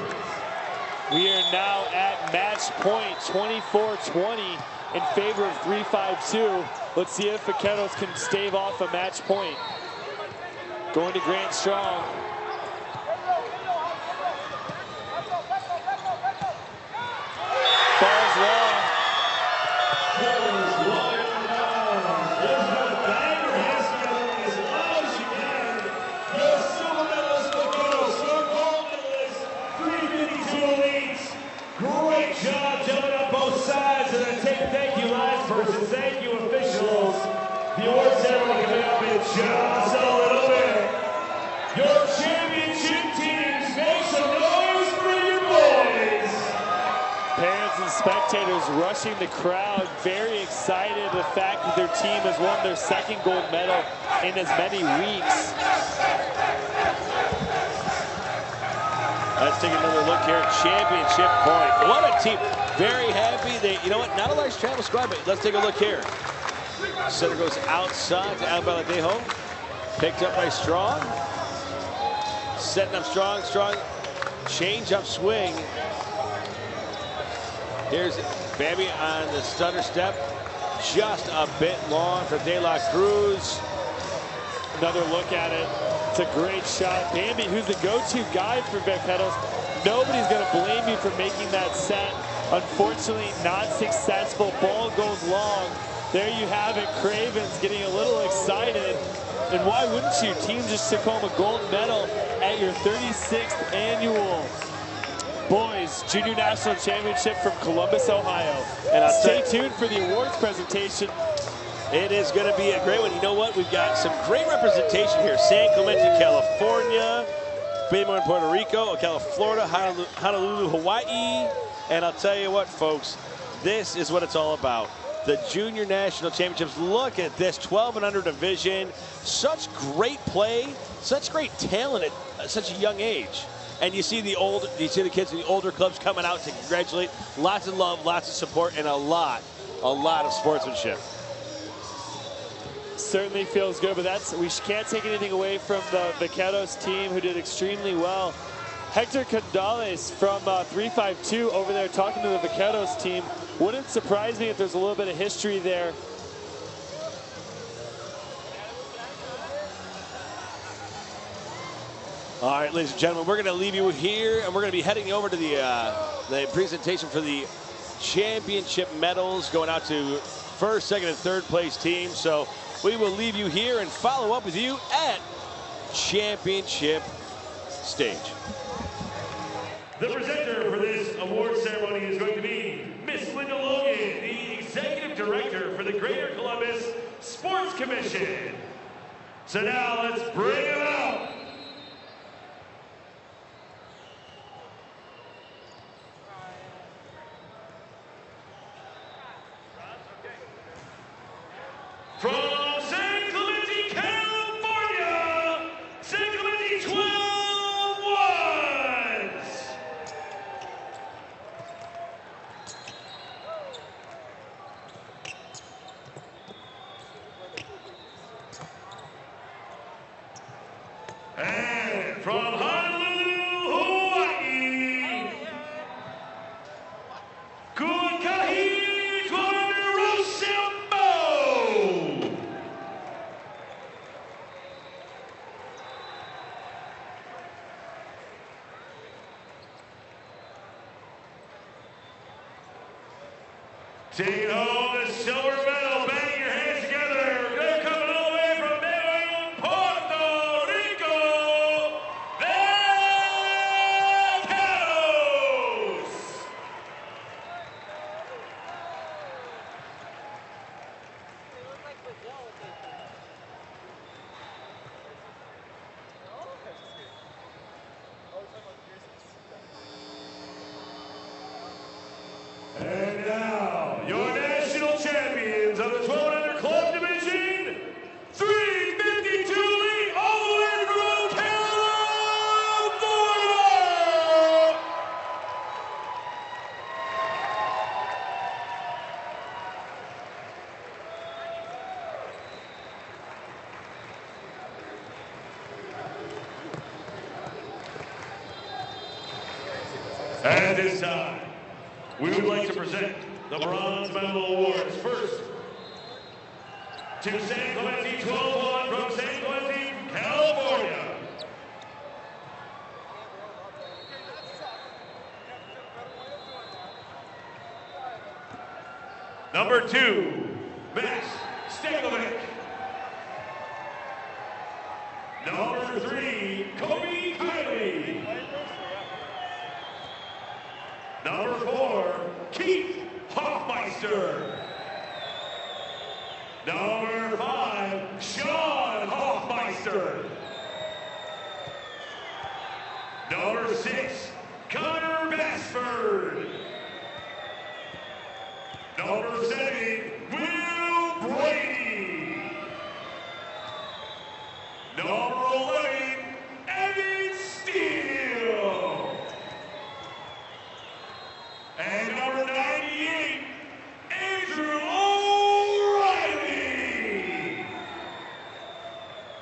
We are now at match point, 24-20 in favor of 3-5-2. Let's see if Vaqueros can stave off a match point. Going to Grant Strong. Ball's long. Great job jumping up both sides. And then thank you, last person. Thank you, officials. The award ceremony coming up in just a little bit. Your championship teams, make some noise for your boys. Parents and spectators rushing the crowd, very excited the fact that their team has won their second gold medal in as many weeks. Let's take another look here at championship point. What a team. Very happy. You know what? Not a large travel squad, but let's take a look here. Center goes outside to Albaladejo. Picked up by Strong. Setting up Strong. Strong. Change up swing. Here's Bambi on the stutter step. Just a bit long for De La Cruz. Another look at it. It's a great shot. Bambi, who's the go-to guy for Vaqueros. Nobody's going to blame you for making that set. Unfortunately, not successful. Ball goes long. There you have it. Cravens getting a little excited. And why wouldn't you? Team just took home a gold medal at your 36th annual Boys Junior National Championship from Columbus, Ohio. And stay tuned for the awards presentation. It is going to be a great one. You know what? We've got some great representation here. San Clemente, California, Baymore in Puerto Rico, Ocala, Florida, Honolulu, Hawaii. And I'll tell you what, folks, this is what it's all about. The Junior National Championships. Look at this 12 and under division. Such great play, such great talent at such a young age. And you see the kids in the older clubs coming out to congratulate. Lots of love, lots of support, and a lot of sportsmanship. Certainly feels good, but we can't take anything away from the Vaqueros team, who did extremely well. Hector Candales from 352 over there talking to the Vaqueros team. Wouldn't surprise me if there's a little bit of history there. All right, ladies and gentlemen, we're going to leave you here, and we're going to be heading over to the presentation for the championship medals going out to first, second, and third place teams. So we will leave you here and follow up with you at championship stage. The presenter for this award ceremony is going to be Miss Linda Logan, the Executive Director for the Greater Columbus Sports Commission. So now let's bring him out. From San Clemente, California, San Clemente 12-1. Taking home the silver medal. Bang your hands together. They're coming all the way from Puerto Rico. Vaqueros. And now, your national champions of the 1200 Club Division, 352 Elite, all the way from California! At this time, we would like to present the Bronze Medal Awards first to San Clemente 12-1 from San Clemente, California. Number 2, Max Stankovic. Number 3, Kobe Kiley. Number 4, Keith Hoffmeister. Number 5, Sean Hoffmeister. Number 6, Connor Basford. Number 7, Will Brady. Number 11, Evan Steele. And number 98, Andrew O'Reilly.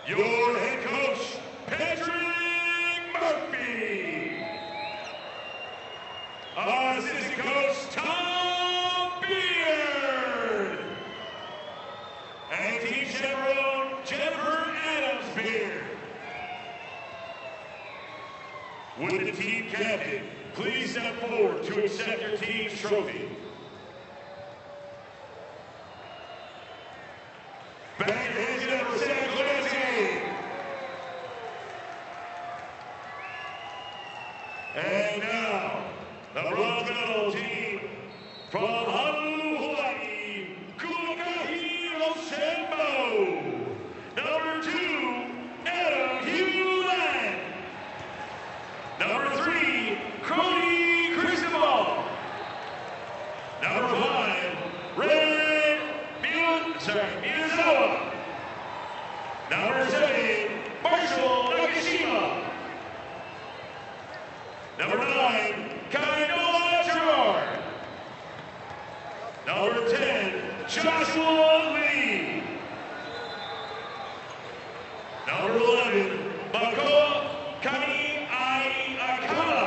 Your head coach, Patrick Murphy. Assistant coach, Tom Beard. And team chaperone, Jennifer Adams-Beard. Would the team captain please step forward to accept your team's trophy? Back your hands up for San Clemente. And now, the bronze medal team from Honolulu, Hawaii, Kulakahiro Sembo. Number 2, Adam Hewland. Number 3, Cody Cristobal. Number 5, Red Miyazawa. Number 7, Marshall Nakashima. Number 9, Kainoa Gerard. Number 10, Joshua Lee. Number 11, Makoa Kami Akana.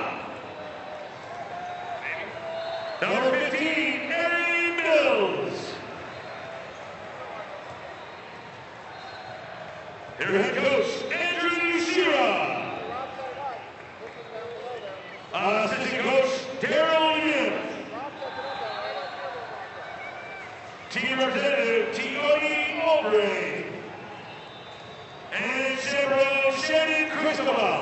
Number 15, Aaron Mills. Your head coach, Andrew Shira. Assistant coach, Daryl Yim. Team representative, Tioni Aubrey. And chaperone, Shannon Cristobal.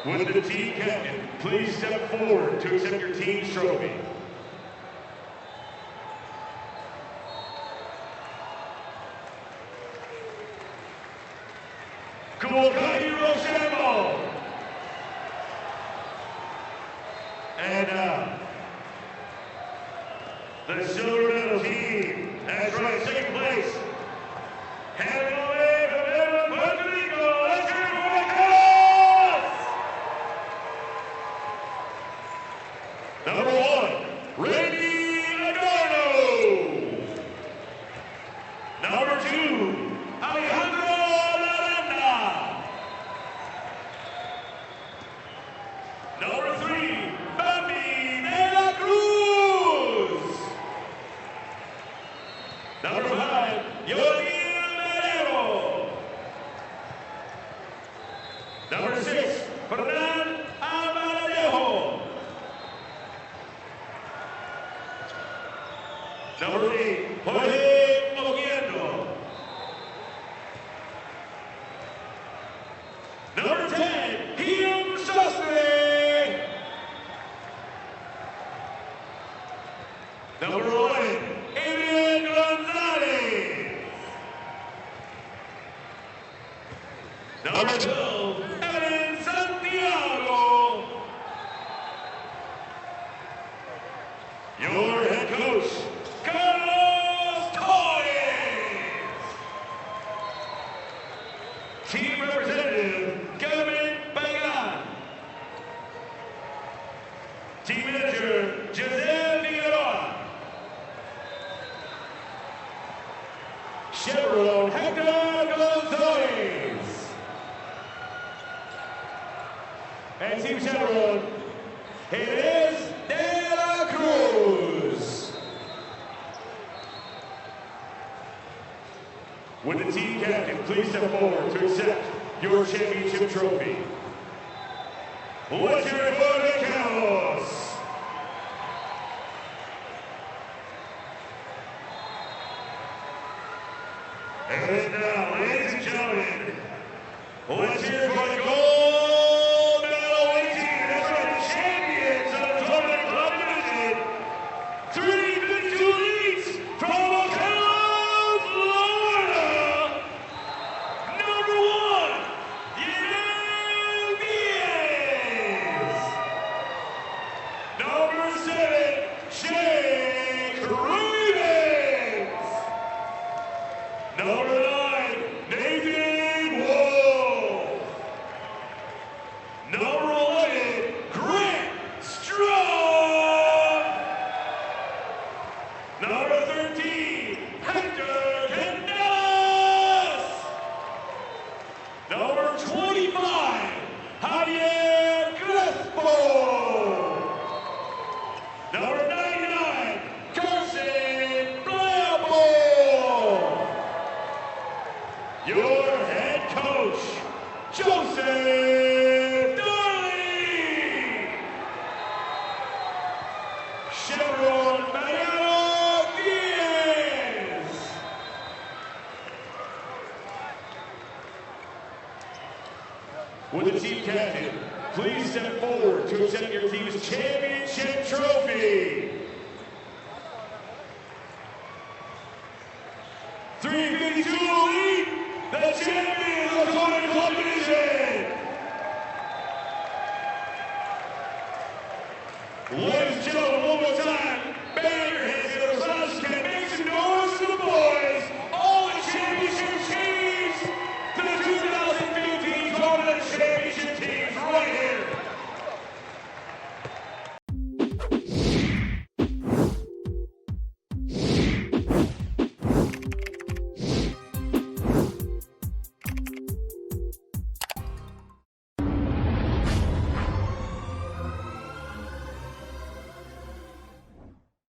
Would the team captain please step forward to accept your team's trophy? Kulakahiro Sembo. And the silver medal team, that's right, second place. Handing away from Puerto Rico, let's hear it for Vaqueros! Number 1, Randy Adorno. Number 2, Alejandro Laranda. Number 3, Bambi de la Cruz. Number 5, Yodil Marero. Number 6, Fernan Amadejo. Number 10, Hiyam Shastri. Number 11, Adrian Gonzalez. Number 12, Evan Santiago. Your head coach, Carlos Torres. Team representative, Kevin Pagan. Team manager, Jose Figueroa. Chevron, Hector Gonzalez. And Team Chevron, Jerez de la Cruz. Would the team captain please step forward to accept your championship trophy? What's your vote, Carlos? And now, ladies and gentlemen, let's hear for the gold medal winning team. That's right, the champions of the 1200 club division. 352 elites from Vaqueros, Florida. Number 1, Yadel Diaz. Number 7, Jake Rubens. Number 9, Nathan Wolf. Number 11, Grant Strong. Number 13, Hector Candelas. Number 25, Javier Crespo. Number 99, Carson Blamble. Your head coach, Joseph Darley. Chevron Mariano Diaz. Would the team captain please step forward to accept your team's championship trophy?